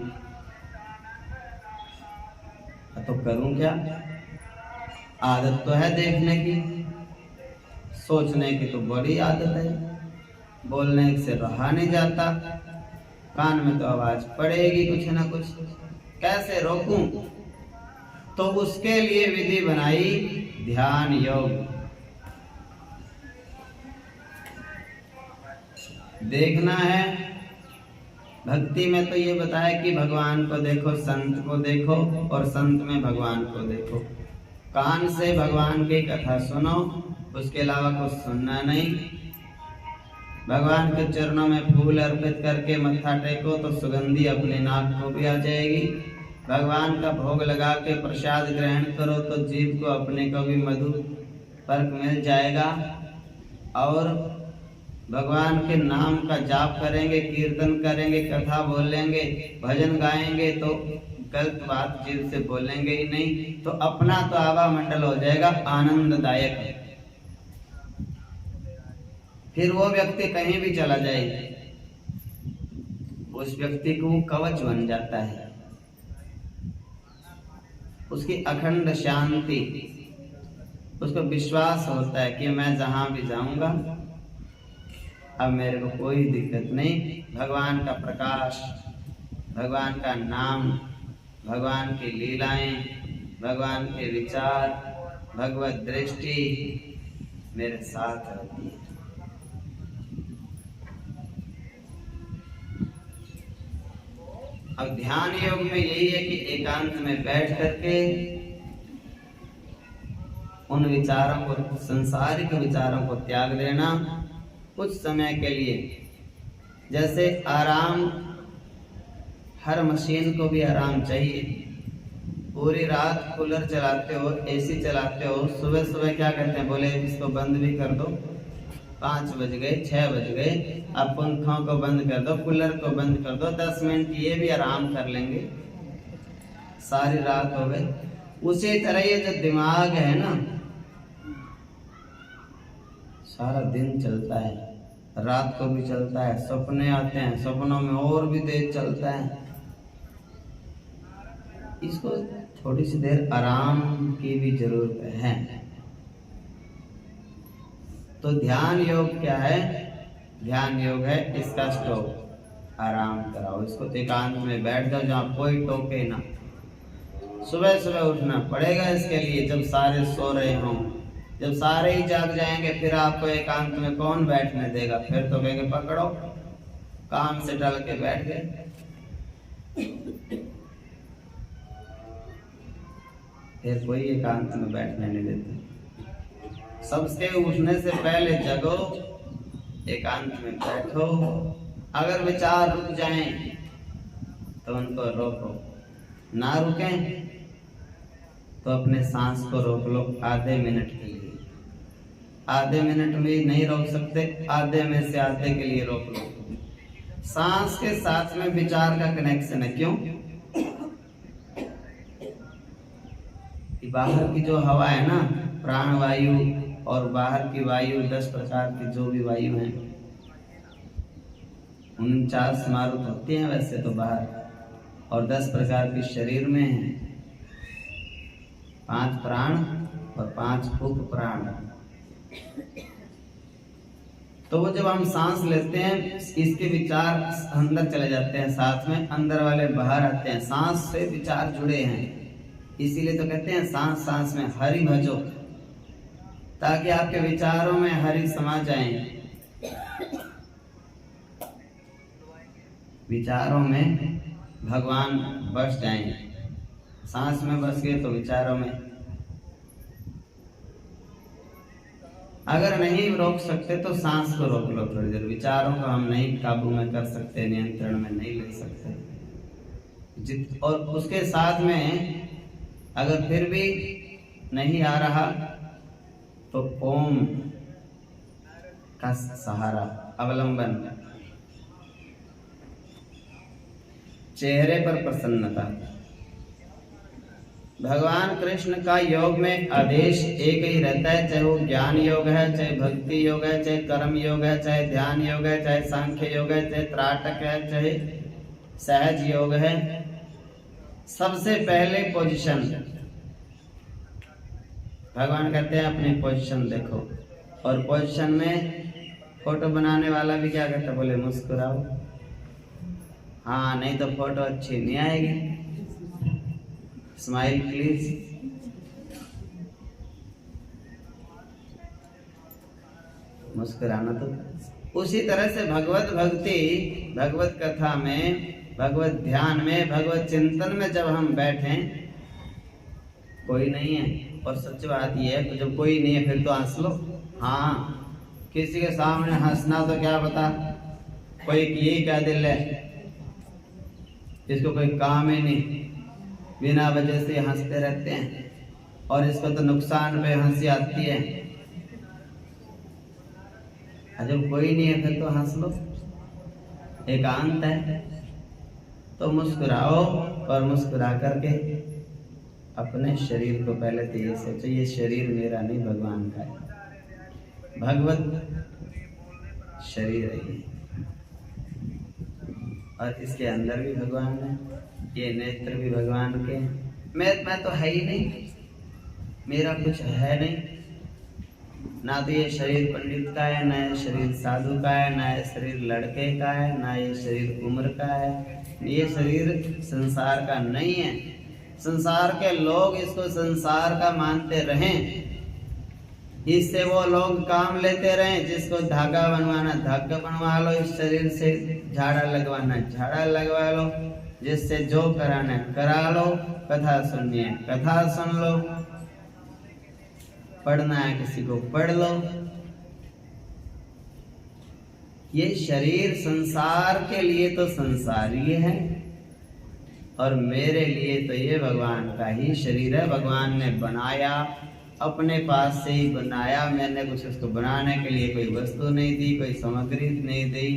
तो करूं क्या? आदत तो है देखने की, सोचने की तो बड़ी आदत है, बोलने से रहा नहीं जाता, कान में तो आवाज पड़ेगी कुछ ना कुछ, कैसे रोकूं? तो उसके लिए विधि बनाई ध्यान योग। देखना है, भक्ति में तो ये बताया कि भगवान को देखो, संत को देखो, और संत में भगवान को देखो। कान से भगवान की कथा सुनो, उसके अलावा कुछ सुनना नहीं। भगवान के चरणों में फूल अर्पित करके मत्था टेको तो सुगंधी अपने नाक को भी आ जाएगी। भगवान का भोग लगा के प्रसाद ग्रहण करो तो जीव को अपने को भी मधुर पर्क मिल जाएगा। और भगवान के नाम का जाप करेंगे, कीर्तन करेंगे, कथा बोलेंगे, भजन गाएंगे तो गलत बात जीव से बोलेंगे ही नहीं, तो अपना तो आभा मंडल हो जाएगा आनंददायक। फिर वो व्यक्ति कहीं भी चला जाए, उस व्यक्ति को कवच बन जाता है, उसकी अखंड शांति उसको विश्वास होता है कि मैं जहाँ भी जाऊंगा अब मेरे को कोई दिक्कत नहीं। भगवान का प्रकाश, भगवान का नाम, भगवान की लीलाएं, भगवान के विचार, भगवत दृष्टि मेरे साथ रहती है। अब ध्यान योग में यही है कि एकांत में बैठ करके उन विचारों को, संसारिक विचारों को त्याग देना कुछ समय के लिए। जैसे आराम, हर मशीन को भी आराम चाहिए। पूरी रात कूलर चलाते हो, एसी चलाते हो, सुबह सुबह क्या कहते हैं, बोले इसको बंद भी कर दो, 5 बज गए, 6 बज गए, अब पंखों को बंद कर दो, कूलर को बंद कर दो, 10 मिनट ये भी आराम कर लेंगे, सारी रात हो गई। उसी तरह ये जो दिमाग है ना, सारा दिन चलता है, रात को भी चलता है, सपने आते हैं, सपनों में और भी तेज चलता है। इसको थोड़ी सी देर आराम की भी जरूरत है। तो ध्यान योग क्या है? ध्यान योग है इसका स्टॉप, आराम कराओ इसको, एकांत में बैठ जाओ जहाँ कोई टोके ना। सुबह सुबह उठना पड़ेगा इसके लिए, जब सारे सो रहे हों। जब सारे ही जाग जाएंगे फिर आपको एकांत में कौन बैठने देगा? फिर तो कहेंगे पकड़ो, काम से टल के बैठ गए। फिर कोई एकांत में बैठने नहीं देते। सबसे उठने से पहले जगो, एकांत में बैठो। अगर विचार रुक जाएं तो उनको रोको, ना रुकें तो अपने सांस को रोक लो आधे मिनट के लिए। आधे मिनट में नहीं रोक सकते, आधे में से आधे के लिए रोक लो। सांस के साथ में विचार का कनेक्शन है। क्यों? कि बाहर की जो हवा है ना, प्राण वायु, और बाहर की वायु 10 प्रकार की जो भी वायु हैं, 49 मारुत होती हैं वैसे तो बाहर, और 10 प्रकार की शरीर में है, 5 प्राण और 5 उप प्राण। तो वो जब हम सांस लेते हैं इसके विचार अंदर चले जाते हैं, साथ में अंदर वाले बाहर आते हैं, सांस से विचार जुड़े हैं। इसीलिए तो कहते हैं सांस सांस में हरि भजो, ताकि आपके विचारों में हरि समा जाए। विचारों में भगवान बस जाएं। सांस में बस गए तो विचारों में। अगर नहीं रोक सकते तो सांस को रोक लो थोड़ी देर। विचारों को हम नहीं काबू में कर सकते, नियंत्रण में नहीं ले सकते। और उसके साथ में अगर फिर भी नहीं आ रहा तो ओम का सहारा, अवलंबन। चेहरे पर प्रसन्नता। भगवान कृष्ण का योग में आदेश एक ही रहता है, चाहे वो ज्ञान योग है, चाहे भक्ति योग है, चाहे कर्म योग है, चाहे ध्यान योग है, चाहे सांख्य योग है, चाहे त्राटक है, चाहे सहज योग है। सबसे पहले पोजीशन, भगवान कहते हैं अपनी पोजीशन देखो। और पोजीशन में फोटो बनाने वाला भी क्या कहता है? बोले मुस्कुराओ। हाँ, नहीं तो फोटो अच्छी नहीं आएगी। Smile please. मुस्कुराना। तो उसी तरह से भगवत भक्ति, भगवत कथा में, भगवत ध्यान में, भगवत चिंतन में जब हम बैठे, कोई नहीं है। और सच बात यह है, तो जब कोई नहीं है फिर तो हंस लो। हाँ, किसी के सामने हंसना तो क्या पता कोई यही क्या दिल है, इसको कोई काम ही नहीं, बिना वजह से हंसते रहते हैं, और इसको तो नुकसान पे हंसी आती है। जब कोई नहीं है फिर तो हंस लो, एकांत है तो मुस्कुराओ। और मुस्कुरा करके अपने शरीर को पहले तो ये सोचो, ये शरीर मेरा नहीं, भगवान का है। भगवत शरीर है ये, और इसके अंदर भी भगवान है, ये नेत्र भी भगवान के। मैं तो है ही नहीं, मेरा कुछ है नहीं, ना तो ये शरीर पंडित का है, ना ये शरीर साधु का है, ना ये शरीर लड़के का है, ना ये शरीर उम्र का है। ये शरीर संसार का नहीं है। संसार के लोग इसको संसार का मानते रहें, इससे वो लोग काम लेते रहें। जिसको धागा बनवाना धागा बनवा लो, इस शरीर से झाड़ा लगवाना झाड़ा लगवा लो, जिससे जो कराना करा लो। कथा सुनिए कथा सुन लो, पढ़ना है किसी को पढ़ लो। ये शरीर संसार के लिए तो संसारी है, और मेरे लिए तो ये भगवान का ही शरीर है। भगवान ने बनाया, अपने पास से ही बनाया। मैंने कुछ उसको बनाने के लिए कोई वस्तु नहीं दी, कोई सामग्री नहीं दी,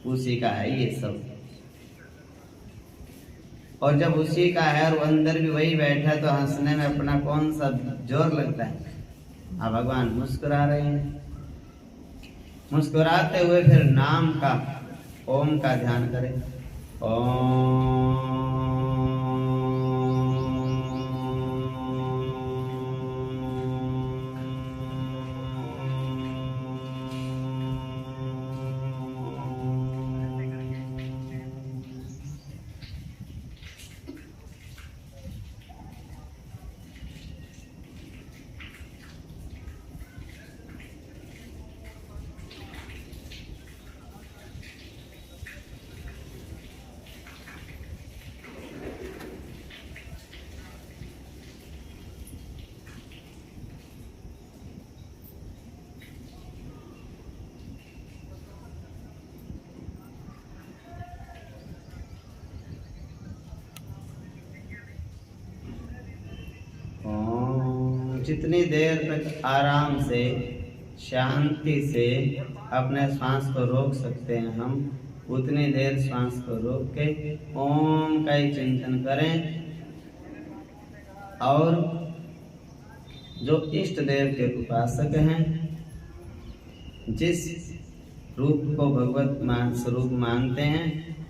उसी का है ये सब। और जब उसी का है और अंदर भी वही बैठा है, तो हंसने में अपना कौन सा जोर लगता है। हाँ, भगवान मुस्कुरा रहे हैं। मुस्कुराते हुए फिर नाम का, ओम का ध्यान करें। ओम जितनी देर तक आराम से शांति से अपने श्वास को रोक सकते हैं हम, उतनी देर श्वास को रोक के ओम का ही चिंतन करें। और जो इष्ट देव के उपासक हैं, जिस रूप को भगवत स्वरूप मानते हैं,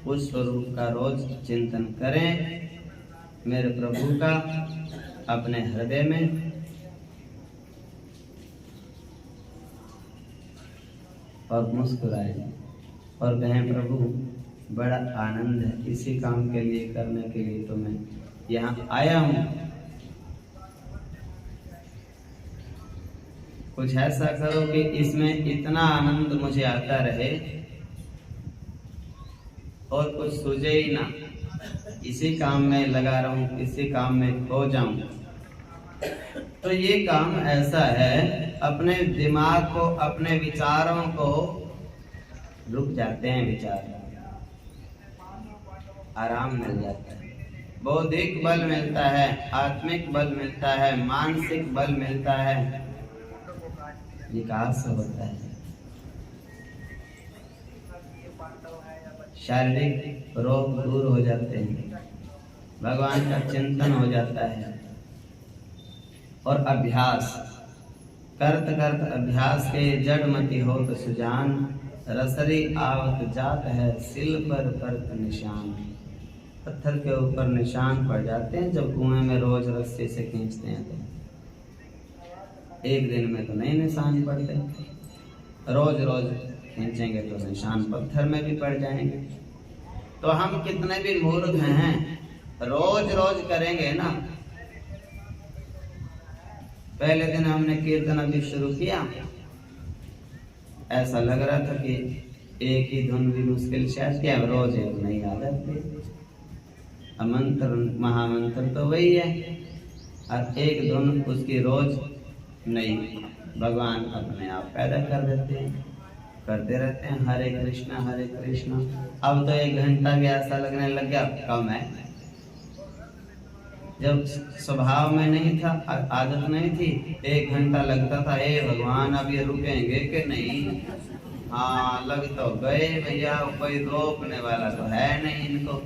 उस स्वरूप का रोज चिंतन करें, मेरे प्रभु का अपने हृदय में। और मुस्कुराए और कहें, प्रभु बड़ा आनंद है, इसी काम के लिए करने के लिए तो मैं यहाँ आया हूँ। कुछ ऐसा करो कि इसमें इतना आनंद मुझे आता रहे और कुछ सूझे ही ना, इसी काम में लगा रहूं, इसी काम में खो जाऊं। तो ये काम ऐसा है, अपने दिमाग को, अपने विचारों को रुक जाते हैं, विचार आराम मिल जाता है, बौद्धिक बल मिलता है, आत्मिक बल मिलता है, मानसिक बल मिलता है, विकास होता है, शारीरिक रोग दूर हो जाते हैं, भगवान का चिंतन हो जाता है। और अभ्यास करत करत अभ्यास के जड़मति हो तो सुजान, रसरी आवत जात है सिल पर परत निशान। पत्थर के ऊपर निशान पड़ जाते हैं जब कुएं में रोज रस्सी से खींचते हैं, तो एक दिन में तो नहीं निशान पड़ते, रोज रोज खींचेंगे तो निशान पत्थर में भी पड़ जाएंगे। तो हम कितने भी मूर्ख हैं, रोज रोज करेंगे ना। पहले दिन हमने कीर्तन अभी शुरू किया, ऐसा लग रहा था कि एक ही धुन भी मुश्किल शायद, क्या रोज एक नई आदत थी। मंत्र महामंत्र तो वही है, और एक धुन उसकी रोज नई भगवान अपने आप पैदा कर देते हैं, करते रहते हैं, हरे कृष्णा हरे कृष्णा। अब तो 1 घंटा भी ऐसा लगने लग गया कम है, जब स्वभाव में नहीं था, आदत नहीं थी, 1 घंटा लगता था, हे भगवान अब ये रुकेंगे कि नहीं। हाँ, लग तो गए भैया, कोई रोकने वाला तो है नहीं इनको।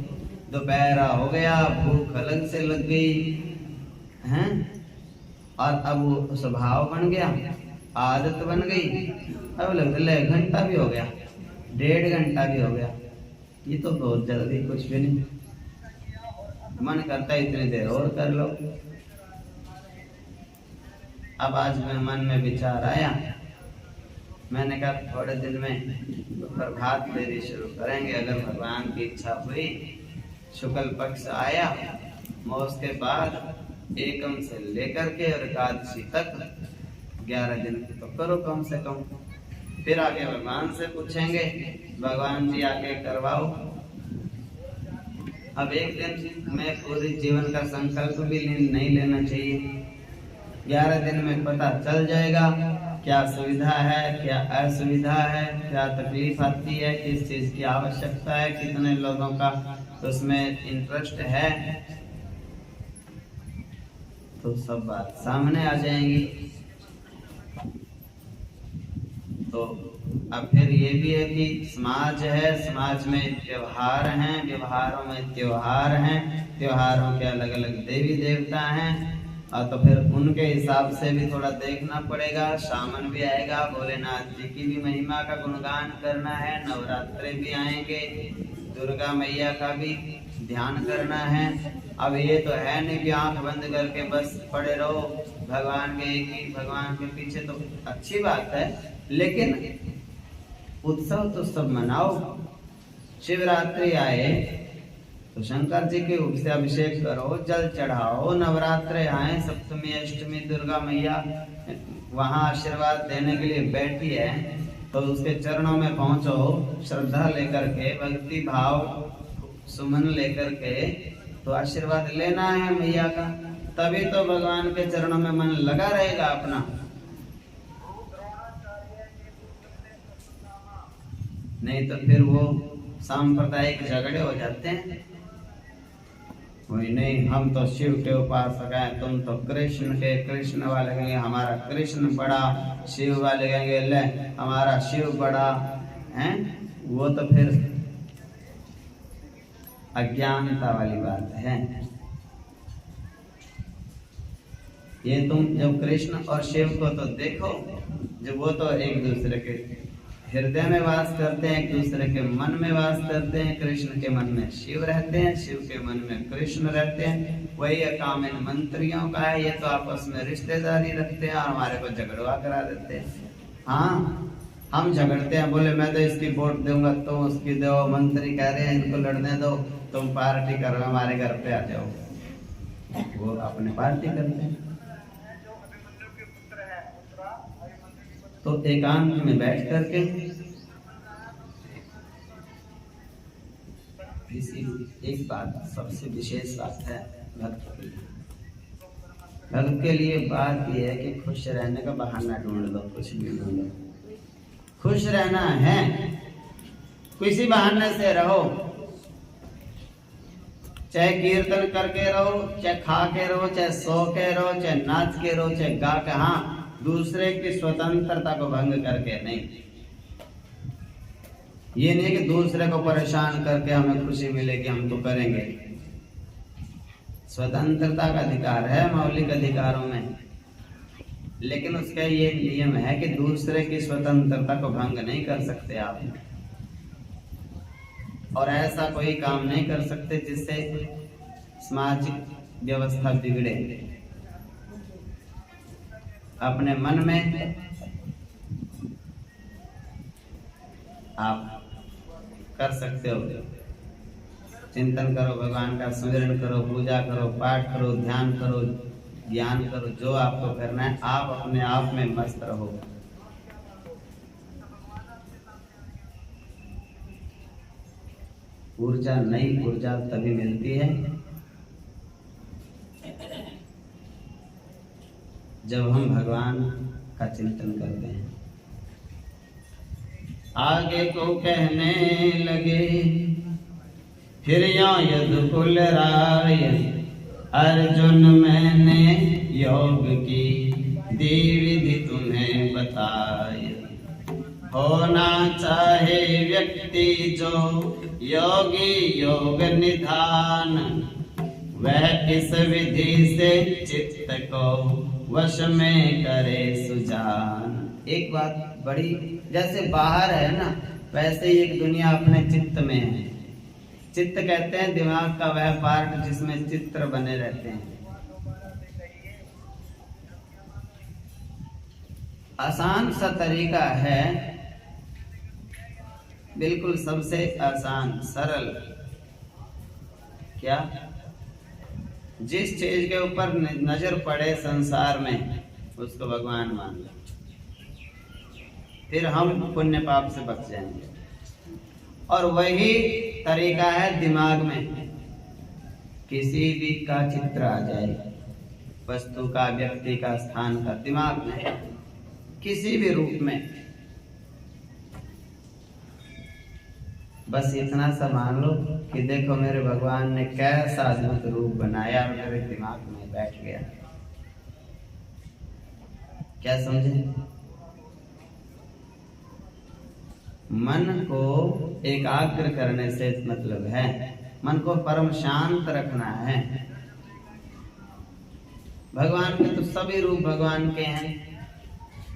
दोपहरा हो गया, भूख अलग से लग गई हैं, और अब वो स्वभाव बन गया, आदत बन गई। अब लगता है 1 घंटा भी हो गया, 1.5 घंटा भी हो गया, ये तो बहुत जल्दी, कुछ भी नहीं। मन करता है इतनी देर और कर लो। अब आज मेरे मन में विचार आया, मैंने कहा थोड़े दिन में प्रभात फेरी शुरू करेंगे, अगर भगवान की इच्छा हुई, शुक्ल पक्ष आया, उसके बाद एकम से लेकर के और एकादशी तक 11 दिन तो करो कम से कम। फिर आगे भगवान से पूछेंगे, भगवान जी आगे करवाओ। अब एक दिन में पूरे जीवन का संकल्प भी नहीं लेना चाहिए। 11 दिन में पता चल जाएगा क्या सुविधा है, क्या असुविधा है, क्या तकलीफ आती है, किस चीज की आवश्यकता है, कितने लोगों का उसमें इंटरेस्ट है, तो सब बात सामने आ जाएंगी। तो अब फिर ये भी है कि समाज है, समाज में त्योहार हैं, व्यवहारों में त्योहार हैं, त्योहारों के अलग अलग देवी देवता हैं, और तो फिर उनके हिसाब से भी थोड़ा देखना पड़ेगा। सावन भी आएगा, भोलेनाथ जी की भी महिमा का गुणगान करना है, नवरात्रे भी आएंगे, दुर्गा मैया का भी ध्यान करना है। अब ये तो है नहीं कि आंख बंद करके बस पड़े रहो भगवान के एक ही भगवान के पीछे, तो अच्छी बात है, लेकिन उत्सव तो सब मनाओ। शिवरात्रि आए तो शंकर जी के रूप से अभिषेक करो, जल चढ़ाओ, नवरात्रे आए, सप्तमी अष्टमी दुर्गा मैया वहां आशीर्वाद देने के लिए बैठी है, तो उसके चरणों में पहुंचो, श्रद्धा लेकर के, भक्ति भाव सुमन लेकर के, तो आशीर्वाद लेना है मैया का, तभी तो भगवान के चरणों में मन लगा रहेगा अपना। नहीं तो फिर वो सांप्रदायिक झगड़े हो जाते हैं। वही नहीं, हम तो शिव के उपासक हैं, तुम तो कृष्ण के, कृष्ण वाले कहेंगे हमारा कृष्ण बड़ा, शिव वाले कहेंगे ले हमारा शिव बड़ा है। वो तो फिर अज्ञानता वाली बात है। ये तुम जब कृष्ण और शिव को तो देखो, जब वो तो एक दूसरे के हृदय में वास करते हैं, एक दूसरे के मन में वास करते हैं। कृष्ण के मन में शिव रहते हैं, शिव के मन में कृष्ण रहते हैं। वही काम इन मंत्रियों का है, ये तो आपस में रिश्तेदारी रखते हैं और हमारे को झगड़वा करा देते हैं। हाँ, हम झगड़ते हैं, बोले मैं तो इसकी वोट दूंगा, तुम उसकी दो, मंत्री कह रहे हैं इनको लड़ने दो, तुम पार्टी करो, हमारे घर पे आ जाओ। वो अपने पार्टी करते हैं। तो एकांत में बैठ करके एक बात सबसे विशेष बात है भक्त के लिए। भक्त के लिए बात यह है कि खुश रहने का बहाना ढूंढ लो, कुछ भी ढूंढ लो, खुश रहना है, किसी बहाने से रहो, चाहे कीर्तन करके रहो, चाहे खा के रहो, चाहे सो के रहो, चाहे नाच के रहो, चाहे गा के, हाँ दूसरे की स्वतंत्रता को भंग करके नहीं। ये नहीं कि दूसरे को परेशान करके हमें खुशी मिलेगी हम तो करेंगे। स्वतंत्रता का अधिकार है मौलिक अधिकारों में, लेकिन उसका ये नियम है कि दूसरे की स्वतंत्रता को भंग नहीं कर सकते आप, और ऐसा कोई काम नहीं कर सकते जिससे सामाजिक व्यवस्था बिगड़े। अपने मन में आप कर सकते हो, चिंतन करो, भगवान का स्मरण करो, पूजा करो, पाठ करो, ध्यान करो, ज्ञान करो, जो आपको करना है, आप अपने आप में मस्त रहो। ऊर्जा, नई ऊर्जा तभी मिलती है जब हम भगवान का चिंतन करते हैं। आगे को कहने लगे फिर यदुकुल राय, अर्जुन मैंने योग की दी विधि तुम्हें बताई। होना चाहे व्यक्ति जो योगी योग निधान, वह इस विधि से चित्त को वश में करे सुजान। एक बात बड़ी, जैसे बाहर है ना, वैसे ही एक दुनिया अपने चित्त में है। चित्त कहते हैं दिमाग का वह पार्ट जिसमें चित्र बने रहते हैं। आसान सा तरीका है, बिल्कुल सबसे आसान सरल। क्या? जिस चीज के ऊपर नजर पड़े संसार में उसको भगवान मान लो, फिर हम पुण्य पाप से बच जाएंगे। और वही तरीका है दिमाग में, किसी भी का चित्र आ जाए, वस्तु का, व्यक्ति का, स्थान का, दिमाग में किसी भी रूप में, बस इतना सा मान लो कि देखो मेरे भगवान ने कैसा अद्भुत रूप बनाया और मेरे दिमाग में बैठ गया। क्या समझे? मन को एकाग्र करने से मतलब है, मन को परम शांत रखना है। भगवान के तो सभी रूप भगवान के हैं।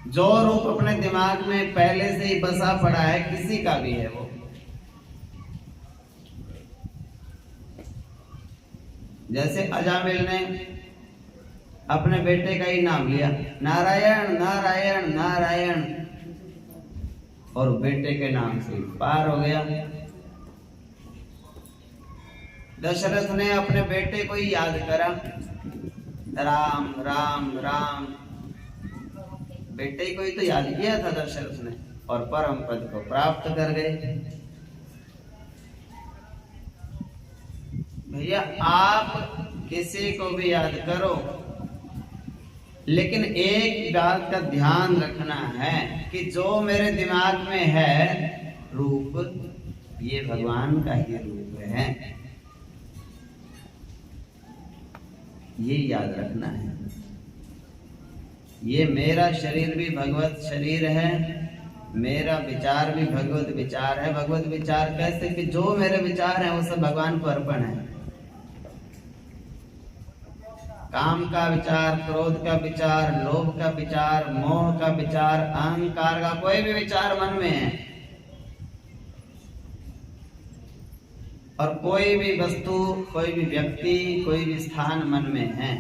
जो रूप अपने दिमाग में पहले से ही बसा पड़ा है, किसी का भी है वो। जैसे अजामिल ने अपने बेटे का ही नाम लिया, नारायण नारायण नारायण, और बेटे के नाम से पार हो गया। दशरथ ने अपने बेटे को ही याद करा, राम राम राम, बेटे को ही तो याद किया था दशरथ ने, और परम पद को प्राप्त कर गए। भैया आप किसी को भी याद करो, लेकिन एक बात का ध्यान रखना है कि जो मेरे दिमाग में है रूप, ये भगवान का ही रूप है, ये याद रखना है। ये मेरा शरीर भी भगवत शरीर है, मेरा विचार भी भगवत विचार है। भगवत विचार कैसे? कि जो मेरे विचार हैं वो सब भगवान को अर्पण है। काम का विचार, क्रोध का विचार, लोभ का विचार, मोह का विचार, अहंकार का कोई भी विचार मन में है, और कोई भी वस्तु, कोई भी व्यक्ति, कोई भी स्थान मन में है,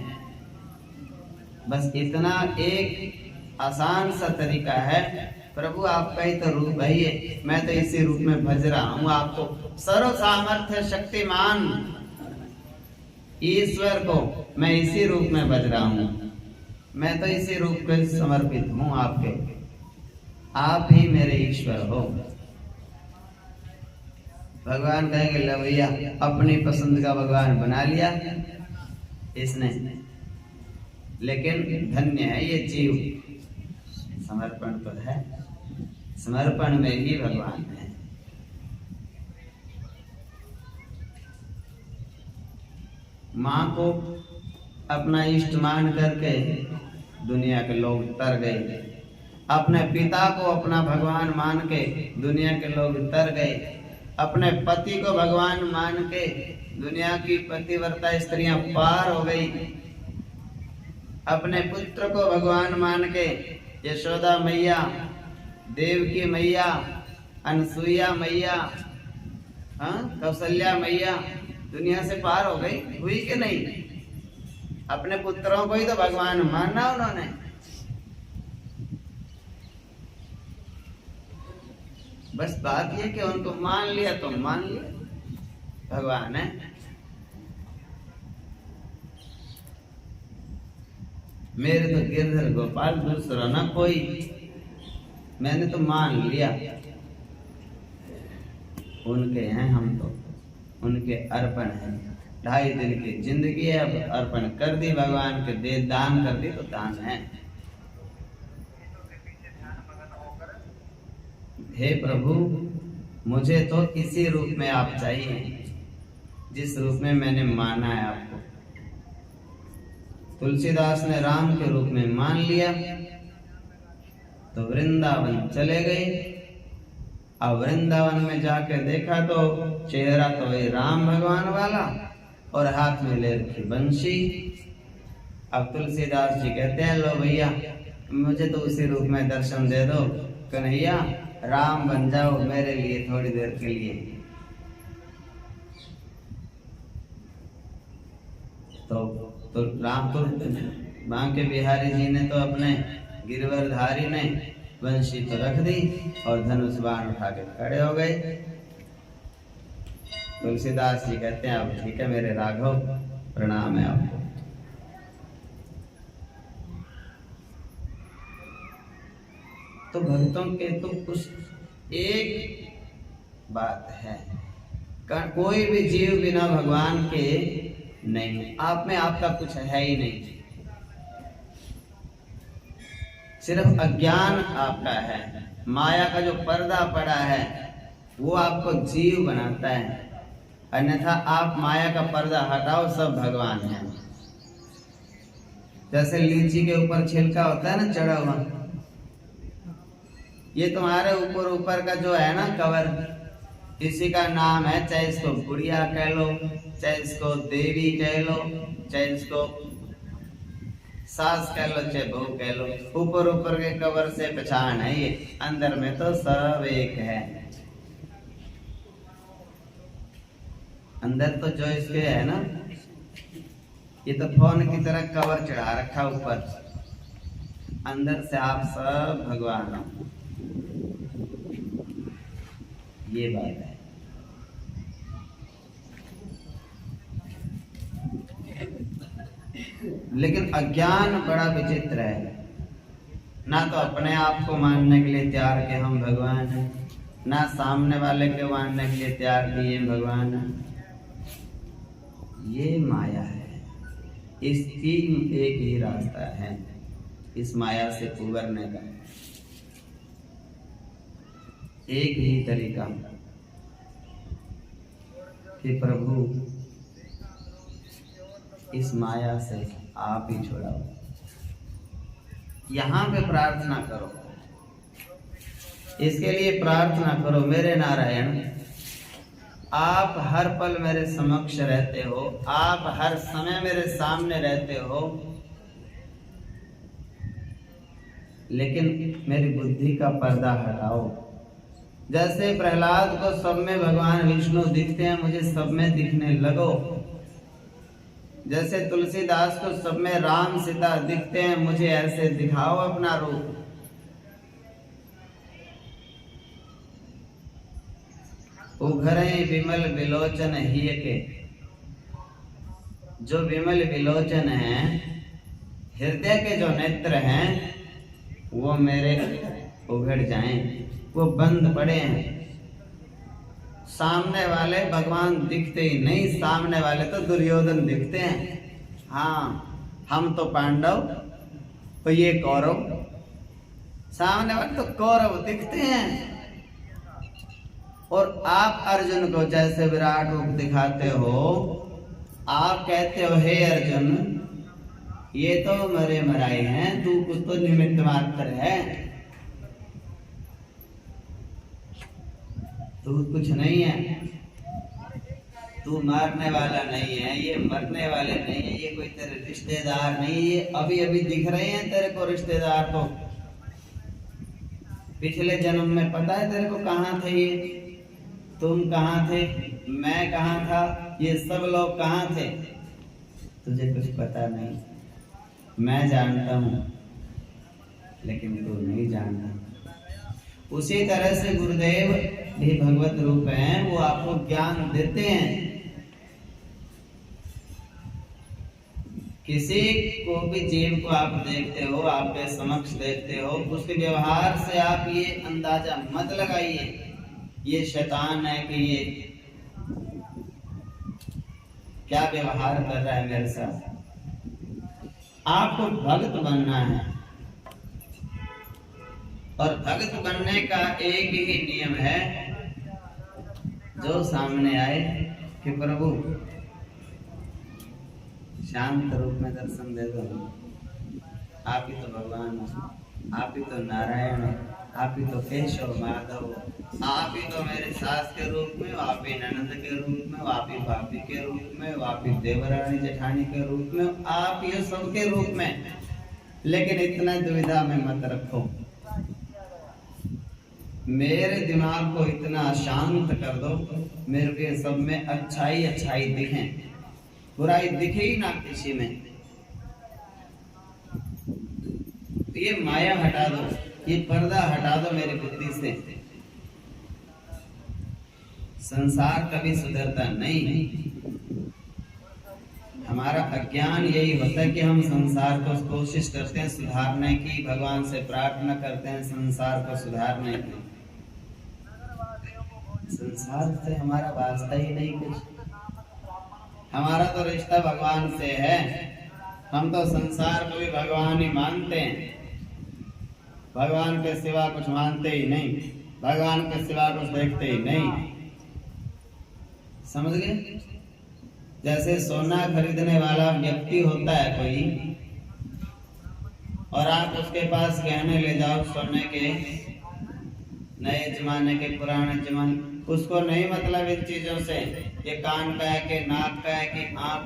बस इतना एक आसान सा तरीका है, प्रभु आपका ही तो रूप है ये, मैं तो इसी रूप में भज रहा हूँ आपको। सर्व सामर्थ्य शक्तिमान ईश्वर को मैं इसी रूप में भज रहा हूँ, मैं तो इसी रूप को समर्पित हूँ आपके, आप ही मेरे ईश्वर हो। भगवान कहेंगे लो भैया, अपनी पसंद का भगवान बना लिया इसने, लेकिन धन्य है ये जीव। समर्पण तो है, समर्पण में ही भगवान है। माँ को अपना इष्ट मान करके दुनिया के लोग तर गए, अपने पिता को अपना भगवान मान के दुनिया के लोग तर गए, अपने पति को भगवान मान के दुनिया की पतिव्रता स्त्रियां पार हो गई, अपने पुत्र को भगवान मान के यशोदा मैया, देवकी मैया, अनसुईया मैया, कौशल्या मैया दुनिया से पार हो गई। हुई कि नहीं? अपने पुत्रों को ही तो भगवान माना उन्होंने। बस बात ये कि उनको मान लिया तो मान लिया, भगवान है। मेरे तो गिरधर गोपाल दूसरा ना कोई, मैंने तो मान लिया, उनके हैं हम तो, उनके अर्पण है। 2.5 दिन की जिंदगी है, अब अर्पण कर दी भगवान के, दे दान कर दी तो दान है। हे प्रभु, मुझे तो इसी रूप में आप चाहिए, जिस रूप में मैंने माना है आपको। तुलसीदास ने राम के रूप में मान लिया तो वृंदावन चले गए। अब वृंदावन में जाकर देखा तो चेहरा तो वही राम भगवान वाला, और हाथ में ले रखी बंशी। अब तुलसीदास जी कहते हैं लो भैया, मुझे तो उसी रूप में दर्शन दे दो, कन्हैया राम बन जाओ मेरे लिए थोड़ी देर के लिए। तो राम तो बांके बिहारी जी ने तो अपने गिरवरधारी ने वंशी तो रख दी और धनुष बाण उठा के खड़े हो गए। तुलसीदास जी कहते हैं, अब ठीक है मेरे राघव, प्रणाम है आपको। तो भक्तों के तो कुछ एक बात है, कोई भी जीव बिना भगवान के नहीं, आप में आपका कुछ है ही नहीं, सिर्फ अज्ञान आपका है। माया का जो पर्दा पड़ा है वो आपको जीव बनाता है, अन्यथा आप माया का पर्दा हटाओ, सब भगवान है। जैसे लीची के ऊपर छिलका होता है ना चढ़ा हुआ, ये तुम्हारे ऊपर का जो है ना कवर, इसी का नाम है, चाहे इसको गुड़िया कह लो, चाहे इसको देवी कह लो, चाहे इसको सास कह लो, चाहे बहू कह लो। ऊपर के कवर से पहचान है ये, अंदर में तो सब एक है। अंदर तो जो इसके है ना, ये तो फोन की तरह कवर चढ़ा रखा ऊपर, अंदर से आप सब भगवान हो, ये बात है। लेकिन अज्ञान बड़ा विचित्र है, ना तो अपने आप को मानने के लिए तैयार कि हम भगवान हैं, ना सामने वाले के मानने के लिए तैयार कि ये भगवान है। ये माया है, इसकी एक ही रास्ता है इस माया से उबरने का, एक ही तरीका कि प्रभु इस माया से आप ही छुड़ाओ। यहाँ पे प्रार्थना करो, इसके लिए प्रार्थना करो, मेरे नारायण आप हर पल मेरे समक्ष रहते हो, आप हर समय मेरे सामने रहते हो, लेकिन मेरी बुद्धि का पर्दा हटाओ। जैसे प्रहलाद को सब में भगवान विष्णु दिखते हैं, मुझे सब में दिखने लगो। जैसे तुलसीदास को सब में राम सीता दिखते हैं, मुझे ऐसे दिखाओ अपना रूप। उघरे विमल विलोचन हिय के, जो विमल विलोचन हैं, हृदय के जो नेत्र हैं, वो मेरे उघड़ जाएं, वो बंद पड़े हैं। सामने वाले भगवान दिखते ही नहीं, सामने वाले तो दुर्योधन दिखते हैं। हाँ, हम तो पांडव तो ये कौरव, सामने वाले तो कौरव दिखते हैं। और आप अर्जुन को जैसे विराट रूप दिखाते हो, आप कहते हो हे अर्जुन ये तो मरे मराए हैं, तू कुछ तो निमित्त मात्र है, तू कुछ नहीं है, तू मारने वाला नहीं है, ये मरने वाले नहीं है, ये कोई तेरे रिश्तेदार नहीं, ये अभी अभी दिख रहे हैं तेरे को रिश्तेदार। तो पिछले जन्म में पता है तेरे को कहाँ थे ये, तुम कहाँ थे, मैं कहाँ था, ये सब लोग कहाँ थे, तुझे कुछ पता नहीं। मैं जानता हूँ लेकिन तू नहीं जानता। उसी तरह से गुरुदेव भी भगवत रूप हैं, वो आपको ज्ञान देते हैं। किसी को भी जीव को आप देखते हो, आपके समक्ष देखते हो, उसके व्यवहार से आप ये अंदाजा मत लगाइए ये शैतान है कि ये क्या व्यवहार कर रहा है मेरे साथ। आपको भक्त बनना है, और भक्त बनने का एक ही नियम है, जो सामने आए कि प्रभु शांत रूप में दर्शन दे दो, आप ही तो भगवान हो, आप ही तो नारायण हो, आप ही तो केशव माधव हो, आप ही तो मेरे सास के रूप में, आप ही ननद के रूप में, आप ही भाभी के रूप में, आप ही देवरानी जेठानी के रूप में, आप ये सबके रूप में। लेकिन इतना दुविधा में मत रखो, मेरे दिमाग को इतना शांत कर दो, मेरे के सब में अच्छाई अच्छाई दिखे, बुराई दिखे ही ना किसी में। ये माया हटा दो, ये पर्दा हटा दो मेरी बुद्धि से। संसार कभी सुधरता नहीं। हमारा अज्ञान यही होता है कि हम संसार को कोशिश करते हैं सुधारने की, भगवान से प्रार्थना करते हैं संसार को सुधारने की। संसार से हमारा वास्ता ही नहीं कुछ। हमारा तो रिश्ता भगवान से है। हम तो संसार को भी भगवान ही मानते हैं, भगवान के सिवा कुछ मानते ही नहीं, भगवान के सिवा कुछ देखते ही नहीं। समझ गए? जैसे सोना खरीदने वाला व्यक्ति होता है कोई, और आप उसके पास गहने ले जाओ सोने के, नए जमाने के, पुराने जमाने, उसको नहीं मतलब इन चीजों से, ये कान का है कि नाक का है कि आँख,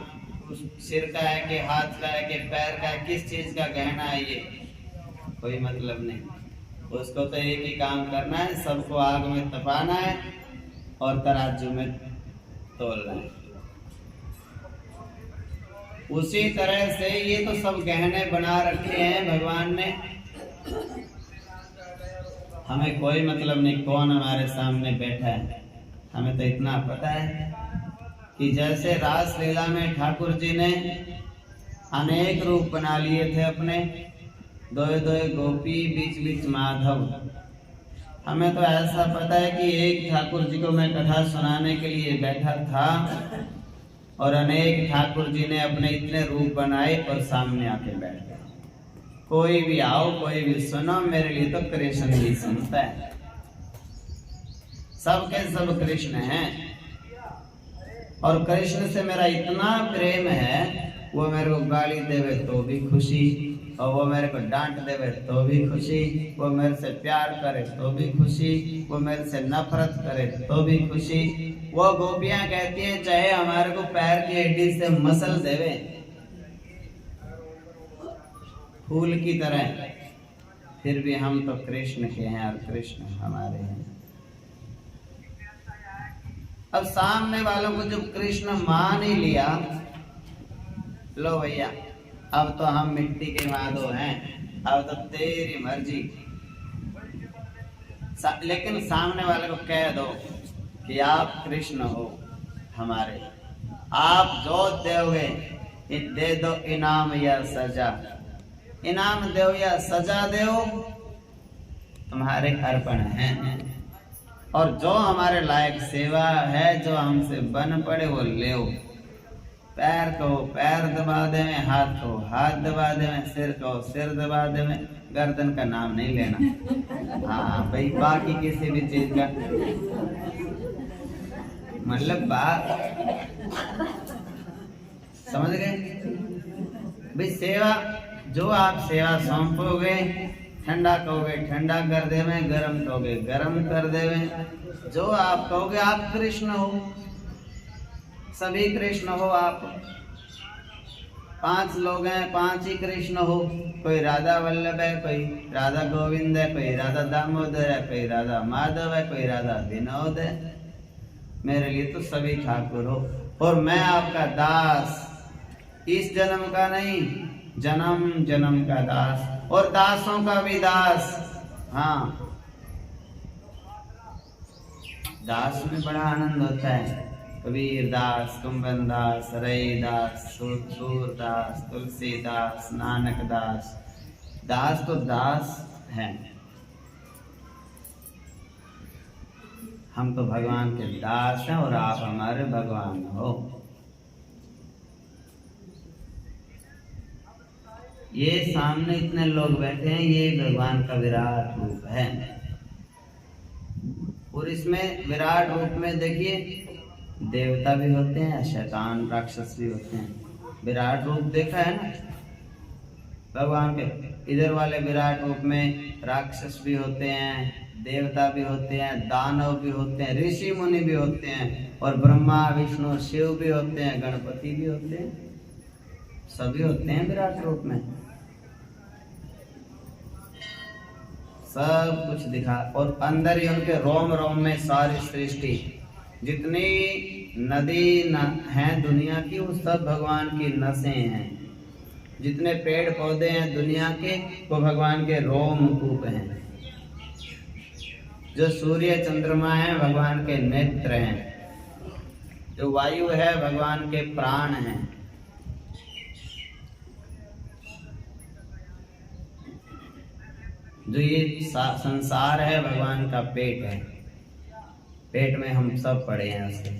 सिर का है कि हाथ का है कि पैर का है, किस चीज का गहना है, ये कोई मतलब नहीं। उसको तो एक ही काम करना है, सबको आग में तपाना है और तराजू में तोलना है। उसी तरह से ये तो सब गहने बना रखे हैं भगवान ने। हमें कोई मतलब नहीं कौन हमारे सामने बैठा है। हमें तो इतना पता है कि जैसे रास लीला में ठाकुर जी ने अनेक रूप बना लिए थे अपने, दोए दोए गोपी बीच बीच माधव। हमें तो ऐसा पता है कि एक ठाकुर जी को मैं कथा सुनाने के लिए बैठा था और अनेक ठाकुर जी ने अपने इतने रूप बनाए और सामने आके बैठ गए। कोई भी आओ, कोई भी सुनो, मेरे लिए तो कृष्ण ही सुनता है। सबके सब कृष्ण हैं और कृष्ण से मेरा इतना प्रेम है, वो मेरे को गाली देवे तो भी खुशी, और वो मेरे को डांट देवे तो भी खुशी, वो मेरे से प्यार करे तो भी खुशी, वो मेरे से नफरत करे तो भी खुशी। वो गोपियां कहती हैं चाहे हमारे को पैर की हड्डी से मसल देवे फूल की तरह, फिर भी हम तो कृष्ण के हैं और कृष्ण हमारे हैं। अब सामने वालों को जब कृष्ण मान ही लिया, लो भैया अब तो हम मिट्टी के माधव हैं, अब तो तेरी मर्जी। लेकिन सामने वाले को कह दो कि आप कृष्ण हो हमारे, आप जो दोगे दे दो इनाम या सजा, इनाम दो या सजा दो, तुम्हारे अर्पण हैं। और जो हमारे लायक सेवा है, जो हमसे बन पड़े वो ले। पैर को पैर दबा देवें, हाथ को हाथ दबा देवें, सिर को सिर दबा देवें, गर्दन का नाम नहीं लेना। हाँ भाई, बाकी किसी भी चीज का मतलब बात समझ गए भाई। सेवा जो आप सेवा सौंपोगे, ठंडा कहोगे ठंडा कर देवे, गरम कहोगे गरम कर देवे, जो आप कहोगे आप कृष्ण हो, सभी कृष्ण हो आप। 5 लोग हैं, 5 ही कृष्ण हो। कोई राधा वल्लभ है, कोई राधा गोविंद है, कोई राधा दामोदर है, कोई राधा माधव है, कोई राधा विनोद है। मेरे लिए तो सभी ठाकुर हो और मैं आपका दास, इस जन्म का नहीं, जन्म जन्म का दास और दासों का भी दास। हाँ, दास में बड़ा आनंद होता है। कबीर दास, कुंभन दास, रईदास, सूरदास, तुलसीदास, नानक दास। दास तो दास हैं, हम तो भगवान के दास हैं और आप हमारे भगवान हो। ये सामने इतने लोग बैठे हैं, ये भगवान का विराट रूप है। और इसमें विराट रूप में देखिए देवता भी होते हैं, शैतान राक्षस भी होते हैं। विराट रूप देखा है ना भगवान के। इधर वाले विराट रूप में राक्षस भी होते हैं, देवता भी होते हैं, दानव भी होते हैं, ऋषि मुनि भी होते हैं, और ब्रह्मा विष्णु शिव भी होते हैं, गणपति भी होते हैं, सभी होते हैं विराट रूप में। सब कुछ दिखा, और अंदर ही उनके रोम रोम में सारी सृष्टि, जितनी नदी है दुनिया की, वो सब भगवान की नसें हैं। जितने पेड़ पौधे हैं दुनिया के वो भगवान के रोमकूप हैं। जो सूर्य चंद्रमा है भगवान के नेत्र हैं। जो वायु है भगवान के प्राण हैं। जो ये संसार है भगवान का पेट है। पेट में हम सब पड़े हैं उसके।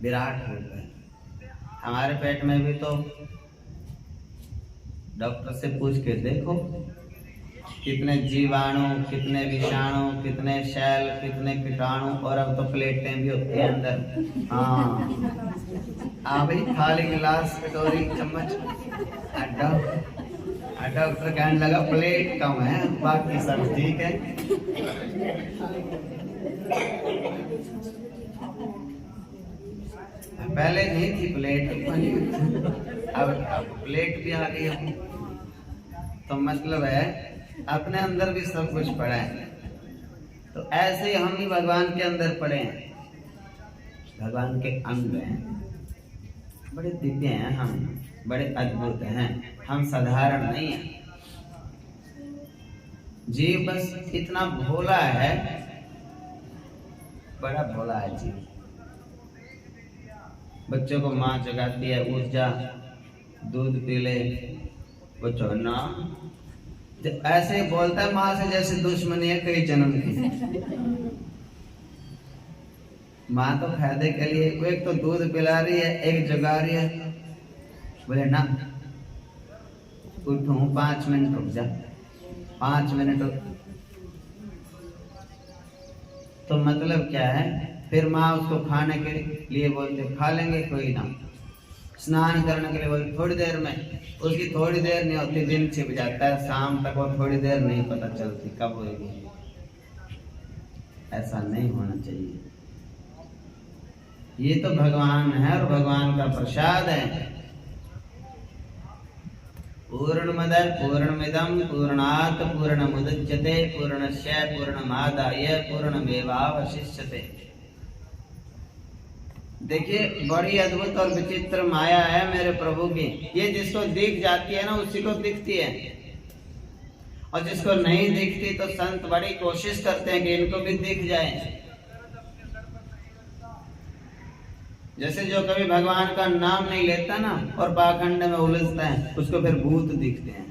विराट रूप है। हमारे पेट में भी तो डॉक्टर से पूछ के देखो कितने जीवाणु, कितने विषाणु, कितने शैल, कितने कीटाणु, और अब तो प्लेटें भी होती है अंदर। हाँ भाई, थाली गिलास कटोरी चम्मच। डॉक्टर कहने लगा प्लेट कम है, बाकी सब ठीक है। पहले नहीं थी प्लेट, अब प्लेट भी आ गई है। तो मतलब है अपने अंदर भी सब कुछ पड़ा है। तो ऐसे ही हम भी भगवान के अंदर पड़े हैं। भगवान के अंग हैं, बड़े दिव्य हैं हम, बड़े अद्भुत हैं हम, साधारण नहीं है। जीव बस इतना भोला है, बड़ा भोला है जीव। बच्चों को माँ जगाती है, उठ जा दूध पी ले, वो छोड़ना ऐसे ही बोलता है माँ से जैसे दुश्मनी है कई जन्म की। माँ तो फायदे के लिए एक तो दूध पिला रही है, एक जगा रही है। बोले ना उठूं 5 मिनट रुक जा, 5 मिनट रुक। तो मतलब क्या है, फिर माँ उसको खाने के लिए बोलते खा लेंगे कोई ना। स्नान करने के लिए बोलते थोड़ी देर में। उसकी थोड़ी देर नहीं होती, दिन छिप जाता है, शाम तक वो थोड़ी देर नहीं पता चलती कब होगी। ऐसा नहीं होना चाहिए। ये तो भगवान है और भगवान का प्रसाद है। पूर्णमद पूर्णमिदं पूर्णात् पूर्णमुदच्यते पूर्णस्य पूर्णमादाय पूर्णमेवावशिष्यते। देखिए बड़ी अद्भुत और विचित्र माया है मेरे प्रभु की। ये जिसको दिख जाती है ना उसी को दिखती है, और जिसको नहीं दिखती तो संत बड़ी कोशिश करते हैं कि इनको भी दिख जाए। जैसे जो कभी भगवान का नाम नहीं लेता ना और पाखंड में उलझता है, उसको फिर भूत दिखते हैं।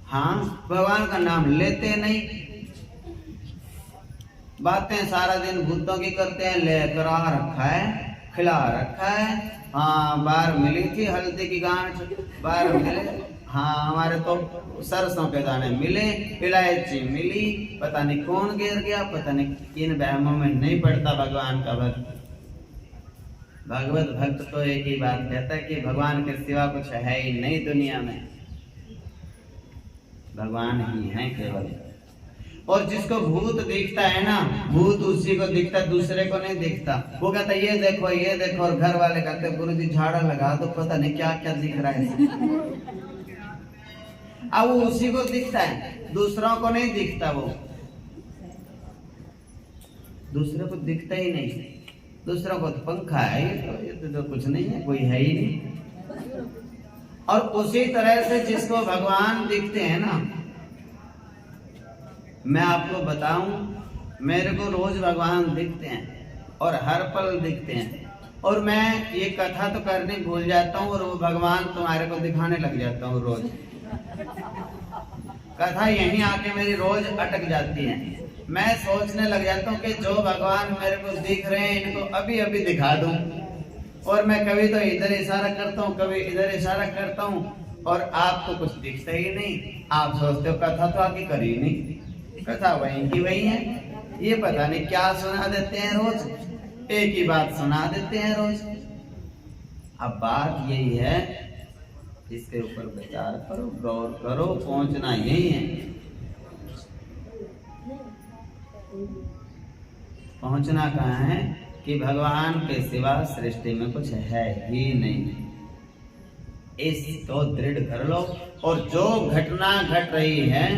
हाँ, भगवान का नाम लेते नहीं, बातें सारा दिन भूतों की करते हैं। लेकर आ रखा है, खिला रखा है। हाँ, बार मिली थी हल्दी की गांठ, बार मिले। हाँ, हमारे तो सरसों के दाने मिले, इलायची मिली, पता नहीं कौन गिर गया, पता नहीं किन वहमों में नहीं पड़ता भगवान का भक्त। भगवत भक्त तो एक ही बात कहता है कि भगवान के सिवा कुछ है ही नहीं दुनिया में, भगवान ही है केवल। और जिसको भूत दिखता है ना, भूत उसी को दिखता, दूसरे को नहीं दिखता। वो कहता ये देखो ये देखो, और घर वाले कहते गुरु जी झाड़ा लगा तो पता नहीं क्या क्या दिख रहा है। अब वो उसी को दिखता है, दूसरों को नहीं दिखता। वो दूसरे को दिखता ही नहीं। दूसरों को तो पंखा है, ये तो कुछ नहीं है, कोई है ही नहीं। और उसी तरह से जिसको भगवान दिखते हैं ना, मैं आपको बताऊं, मेरे को रोज भगवान दिखते हैं और हर पल दिखते हैं। और मैं ये कथा तो करने भूल जाता हूँ और वो भगवान तुम्हारे को दिखाने लग जाता हूँ रोज। कथा यहीं आके मेरी रोज अटक जाती है। मैं सोचने लग जाता हूँ कि जो भगवान मेरे को दिख रहे हैं इनको अभी अभी दिखा दूं। और मैं कभी तो इधर इशारा करता हूँ, कभी इधर इशारा करता हूँ, और आपको कुछ दिखता ही नहीं। आप सोचते हो कथा तो आगे करी नहीं, कथा वहीं की वही है। ये पता नहीं क्या सुना देते हैं रोज, एक ही बात सुना देते हैं रोज। अब बात यही है, इसके ऊपर विचार करो, गौर करो, पहुंचना यही है। पहुंचना कहाँ है कि भगवान के सिवा सृष्टि में कुछ है ही नहीं। इसको दृढ़ कर लो। और जो घटना घट रही है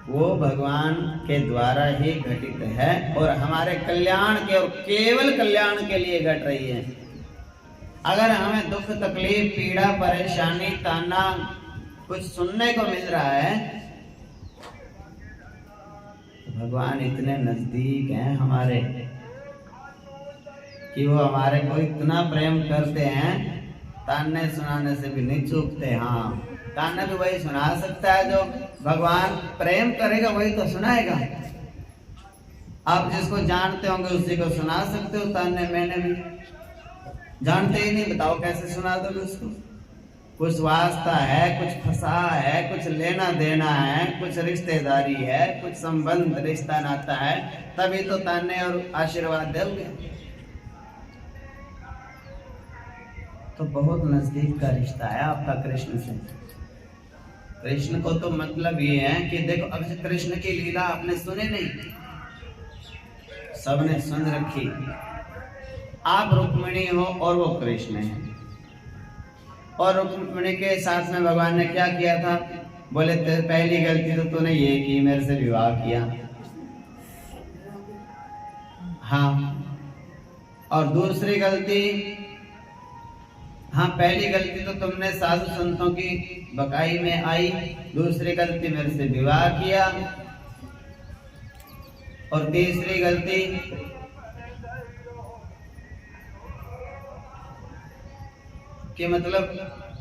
वो भगवान के द्वारा ही घटित है और हमारे कल्याण के और केवल कल्याण के लिए घट रही है। अगर हमें दुख तकलीफ पीड़ा परेशानी ताना कुछ सुनने को मिल रहा है, भगवान इतने नजदीक हैं हमारे कि वो हमारे को इतना प्रेम करते हैं, ताने सुनाने से भी नहीं चूकते। हाँ, ताना भी वही सुना सकता है जो भगवान प्रेम करेगा, वही तो सुनाएगा। आप जिसको जानते होंगे उसी को सुना सकते हो ताने। मैंने भी जानते ही नहीं, बताओ कैसे सुना दोगे उसको? कुछ वास्ता है, कुछ फंसा है, कुछ लेना देना है, कुछ रिश्तेदारी है, कुछ संबंध रिश्ता नाता है, तभी तो ताने और आशीर्वाद दोगे। तो बहुत नजदीक का रिश्ता है आपका कृष्ण से। कृष्ण को तो मतलब ये है कि देखो, अब कृष्ण की लीला आपने सुनी नहीं, सबने सुन रखी। आप रुक्मिणी हो और वो कृष्ण है। और रुक्मिणी के साथ में भगवान ने क्या किया था? बोले पहली गलती तो तूने ये की, मेरे से विवाह किया। हाँ, और दूसरी गलती, हाँ पहली गलती तो तुमने साधु संतों की बकाई में आई, दूसरी गलती मेरे से विवाह किया, और तीसरी गलती कि मतलब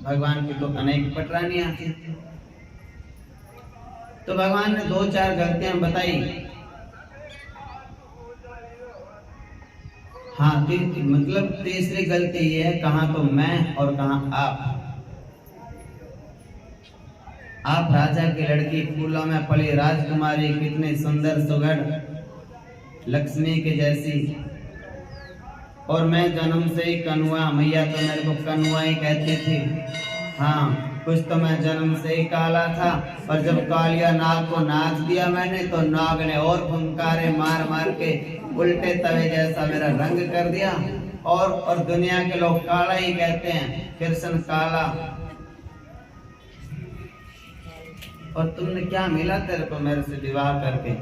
भगवान की तो अनेक पटरानियां थी। तो भगवान ने 2-4 गलतियां बताई। हाँ, मतलब तीसरी गलती ये है, कहाँ तो मैं और कहाँ आप। आप राजा की लड़की, फूलों में पली राजकुमारी, कितनी सुंदर सुगढ़ लक्ष्मी के जैसी, और मैं जन्म से ही कनुआ। मैया तो मेरे को कनुआ ही कहती थी। हाँ, कुछ तो मैं जन्म से ही काला था, और जब कालिया नाग को नाच दिया मैंने, तो नाग ने और फुंकारे मार मार के उल्टे तवे जैसा मेरा रंग कर दिया। और दुनिया के लोग काला ही कहते हैं, कृष्ण काला। और तुमने क्या मिला तेरे को मेरे से विवाह करके?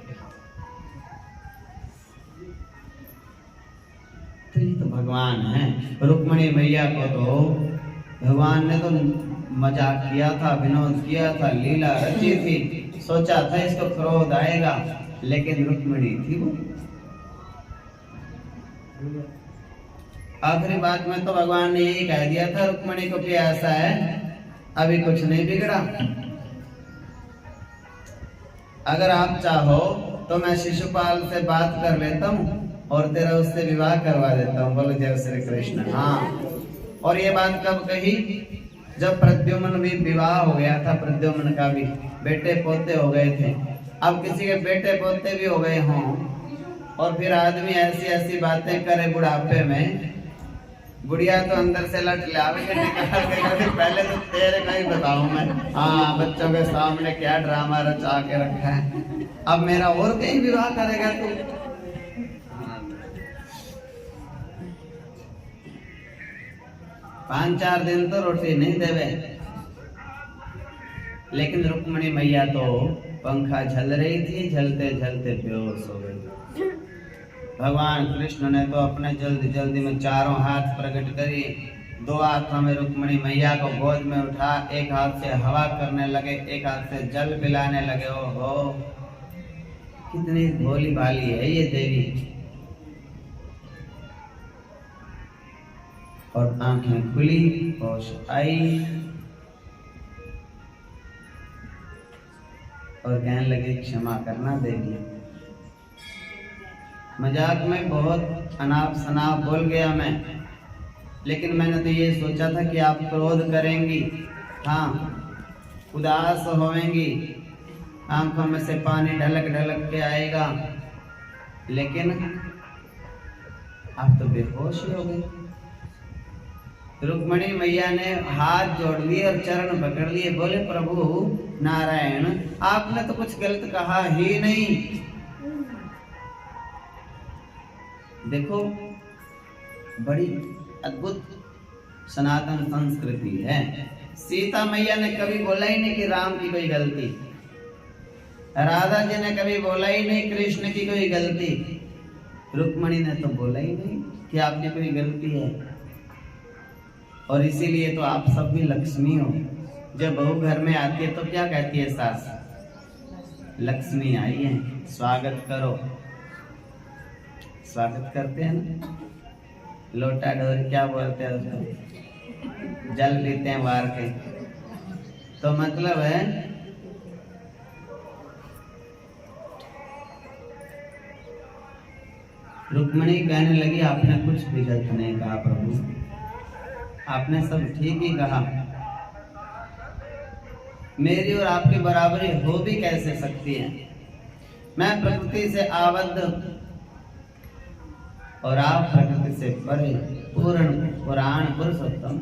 तो ये तो भगवान है। रुक्मिणी मैया को तो भगवान ने तो मजाक किया था, विनोद किया था, लीला रची थी, सोचा था इसको क्रोध आएगा, लेकिन रुक्मिणी थी वो। आखिरी बात में तो भगवान ने यही कह दिया था रुक्मिणी को कि ऐसा है, अभी कुछ नहीं बिगड़ा, अगर आप चाहो तो मैं शिशुपाल से बात कर लेता हूँ और तेरा उससे विवाह करवा देता हूँ। बोलो जय श्री कृष्ण। हाँ, और ये बात कब कही? जब प्रद्युम्न भी विवाह हो गया था, प्रद्युम्न का भी बेटे पोते हो गए थे। अब किसी के बेटे पोते भी हो गए हों और फिर आदमी ऐसी ऐसी बातें करे बुढ़ापे में, बुढ़िया तो अंदर से लट लावे के निकाल के, पहले तो तेरे का ही बताऊं मैं। हाँ, बच्चों के सामने क्या ड्रामा रचा के रखा है, अब मेरा और कहीं विवाह करेगा तू? 5-4 दिन तो रोटी नहीं देवे। लेकिन रुक्मिणी मैया तो पंखा झल रही थी, झलते झलते बेहोश हो गई। भगवान कृष्ण ने तो अपने जल्दी जल्दी में चारों हाथ प्रकट करी, 2 हाथों में रुक्मिणी मैया को गोद में उठा, एक हाथ से हवा करने लगे, एक हाथ से जल पिलाने लगे। ओहो, कितनी भोली भाली है ये देवी। और आंखें खुली, होश आई और कहने लगे क्षमा करना देवी। मजाक में बहुत अनाप शनाप बोल गया मैं, लेकिन मैंने तो ये सोचा था कि आप क्रोध करेंगी, हाँ उदास होवेंगी, आंखों में से पानी ढलक ढलक के आएगा, लेकिन आप तो बेहोश ही हो गए। रुक्मिणी मैया ने हाथ जोड़ लिए और चरण पकड़ लिए, बोले प्रभु नारायण, आपने तो कुछ गलत कहा ही नहीं। देखो, बड़ी अद्भुत सनातन संस्कृति है। सीता मैया ने कभी बोला ही नहीं कि राम की कोई गलती। राधा जी ने कभी बोला ही नहीं कृष्ण की कोई गलती, रुक्मणी ने तो बोला ही नहीं कि आपकी कोई गलती है। और इसीलिए तो आप सब भी लक्ष्मी हो। जब बहू घर में आती है तो क्या कहती है सास? लक्ष्मी आई है, स्वागत करो। स्वागत करते हैं ना, लोटा डोरी क्या बोलते हैं उसको, जल पीते हैं वार के। तो मतलब है रुक्मणी कहने लगी आपने कुछ भी गलत नहीं कहा प्रभु, आपने सब ठीक ही कहा। मेरी और आपकी बराबरी हो भी कैसे सकती है? मैं प्रकृति से आबद्ध और आप प्रकृति से परे, पूर्ण पुराण पुरुषोत्तम।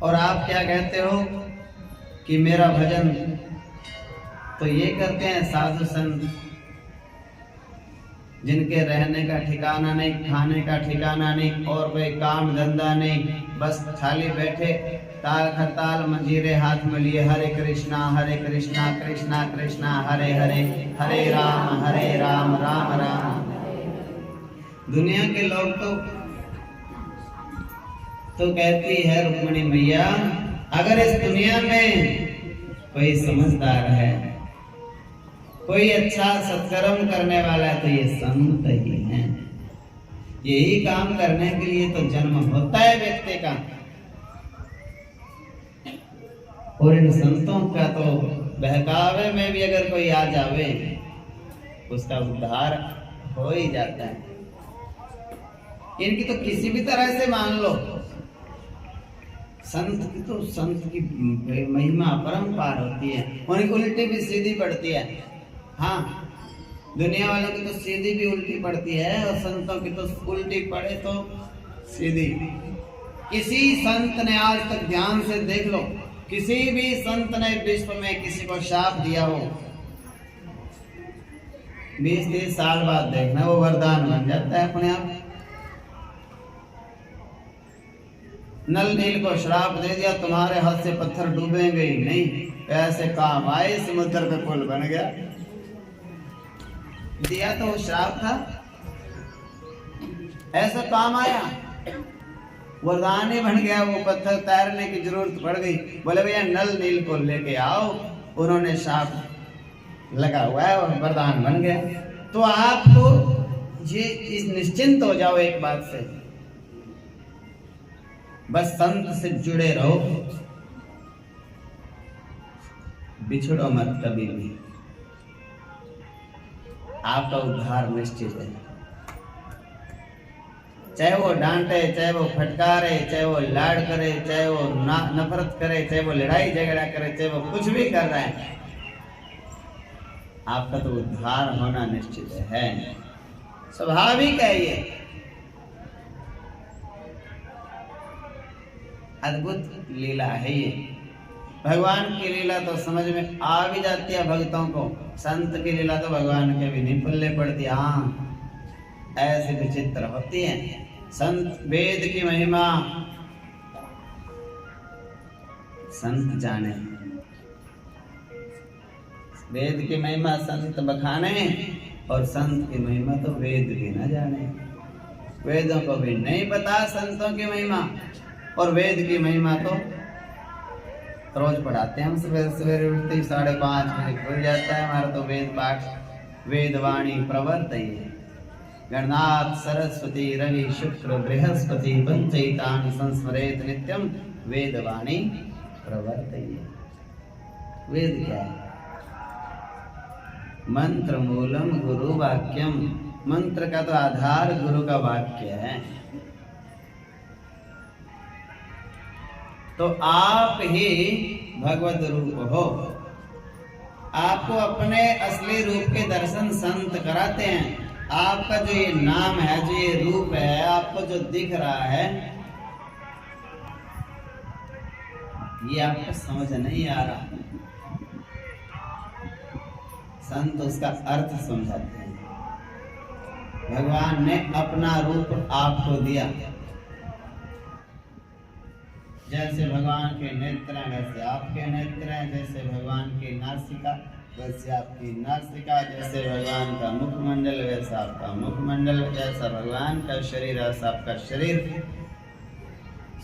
और आप क्या कहते हो कि मेरा भजन तो ये करते हैं साधु संत जिनके रहने का ठिकाना नहीं, खाने का ठिकाना नहीं और कोई काम धंधा नहीं, बस खाली बैठे ताल खताल मंजीरे हाथ में लिए हरे कृष्णा कृष्णा कृष्णा हरे हरे, हरे राम राम राम। दुनिया के लोग तो कहती है रुक्मणी मैया, अगर इस दुनिया में कोई समझदार है, कोई अच्छा सत्कर्म करने वाला है तो ये संत ही हैं। यही काम करने के लिए तो जन्म होता है व्यक्ति का। और इन संतों का तो बहकावे में भी अगर कोई आ जावे उसका उद्धार हो ही जाता है। इनकी तो किसी भी तरह से मान लो, संत की महिमा अपरंपार होती है। उनकी उल्टी भी सीधी पड़ती है। हाँ, दुनिया वालों की तो सीधी भी उल्टी पड़ती है और संतों की तो उल्टी पड़े तो सीधी। किसी संत ने आज तक ध्यान से देख लो, किसी भी संत ने विश्व में किसी को शाप दिया हो, 20-30 साल बाद देखना वो वरदान बन जाता है अपने आप। नल नील को श्राप दे दिया, तुम्हारे हाथ से पत्थर डूबेंगे ही नहीं, ऐसे काम आए समुद्र पे पुल बन गया। दिया तो वो श्राप था, ऐसा काम आया, वरदान ही बन गया। वो पत्थर तैरने की जरूरत पड़ गई, बोले भैया नल नील को लेके आओ, उन्होंने श्राप लगा हुआ है और वरदान बन गया। तो आपको ये निश्चिंत हो जाओ एक बात से, बस संत से जुड़े रहो, बिछड़ो मत कभी भी, आपका उद्धार निश्चित है। चाहे वो डांटे, चाहे वो फटकारे, चाहे वो लाड करे, चाहे वो नफरत करे, चाहे वो लड़ाई झगड़ा करे, चाहे वो कुछ भी कर रहा है, आपका तो उद्धार होना निश्चित है। स्वाभाविक है ये, अद्भुत लीला है ये। भगवान की लीला तो समझ में आ भी जाती है भक्तों को, संत की लीला तो भगवान के भी नहीं पल्ले पड़ती। हाँ, ऐसे विचित्र होती है। संत वेद की महिमा संत जाने, वेद की महिमा संत बखाने और संत की महिमा तो वेद भी न जाने। वेदों को भी नहीं पता संतों की महिमा, और वेद की महिमा तो रोज पढ़ाते हैं हम। सवेरे उठते ही 5:30 बजे खुल जाता है हमारा तो वेद पाठ। वेदवाणी प्रवर्तये गणनाथ सरस्वती रवि शुक्र बृहस्पति पंचैतानि संस्मरेत नित्यम वेदवाणी प्रवर्तये। वेद क्या है? मंत्र मूलम गुरु वाक्यम। मंत्र का तो आधार गुरु का वाक्य है। तो आप ही भगवत रूप हो। आपको अपने असली रूप के दर्शन संत कराते हैं। आपका जो ये नाम है, जो ये रूप है, आपको जो दिख रहा है, ये आपको समझ नहीं आ रहा। संत उसका अर्थ समझाते हैं। भगवान ने अपना रूप आपको दिया। जैसे भगवान के नेत्र हैं वैसे आपके नेत्र हैं, जैसे भगवान की नासिका वैसे आपकी नासिका, जैसे भगवान का मुखमंडल वैसा आपका मुखमंडल, जैसा भगवान का शरीर वैसा आपका शरीर।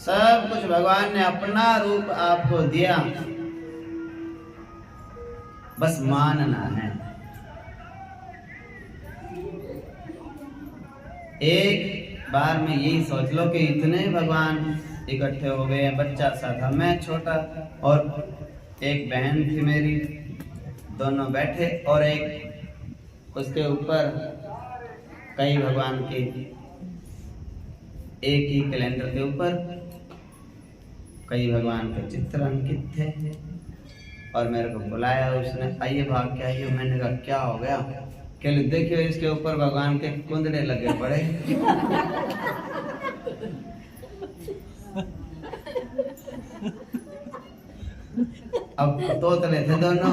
सब कुछ भगवान ने अपना रूप आपको दिया, बस मानना है। एक बार में यही सोच लो कि इतने भगवान इकट्ठे हो गए हैं। बच्चा सा था मैं छोटा, और एक बहन थी मेरी, दोनों बैठे, और एक उसके ऊपर कई भगवान के एक ही कैलेंडर के ऊपर कई भगवान के चित्र अंकित थे। और मेरे को बुलाया उसने, आइए भाग के आइए। मैंने कहा क्या हो गया? कहले देखियो इसके ऊपर भगवान के कुंदड़े लगे पड़े। अब तोतले थे दोनों।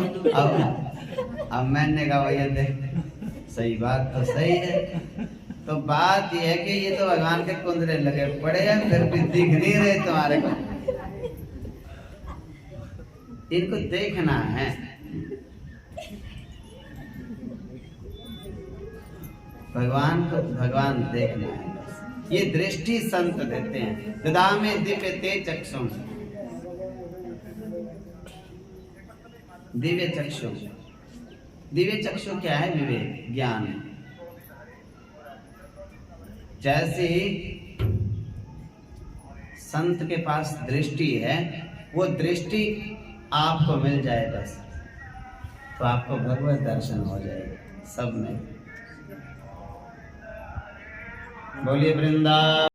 अब मैंने कहा भैया देख, सही बात तो सही है, तो बात यह है कि ये तो भगवान के कुंदरे लगे पड़े हैं, फिर भी दिख नहीं रहे तुम्हारे को, इनको देखना है। भगवान को भगवान देखना है, ये दृष्टि संत देते हैं। ददामे दिव्य ते चक्षुं, दिव्य चक्षु। दिव्य चक्षु क्या है? विवेक, ज्ञान। जैसे संत के पास दृष्टि है, वो दृष्टि आपको मिल जाए बस, तो आपको भगवत दर्शन हो जाएगा सब में। बोलिए वृंदावन।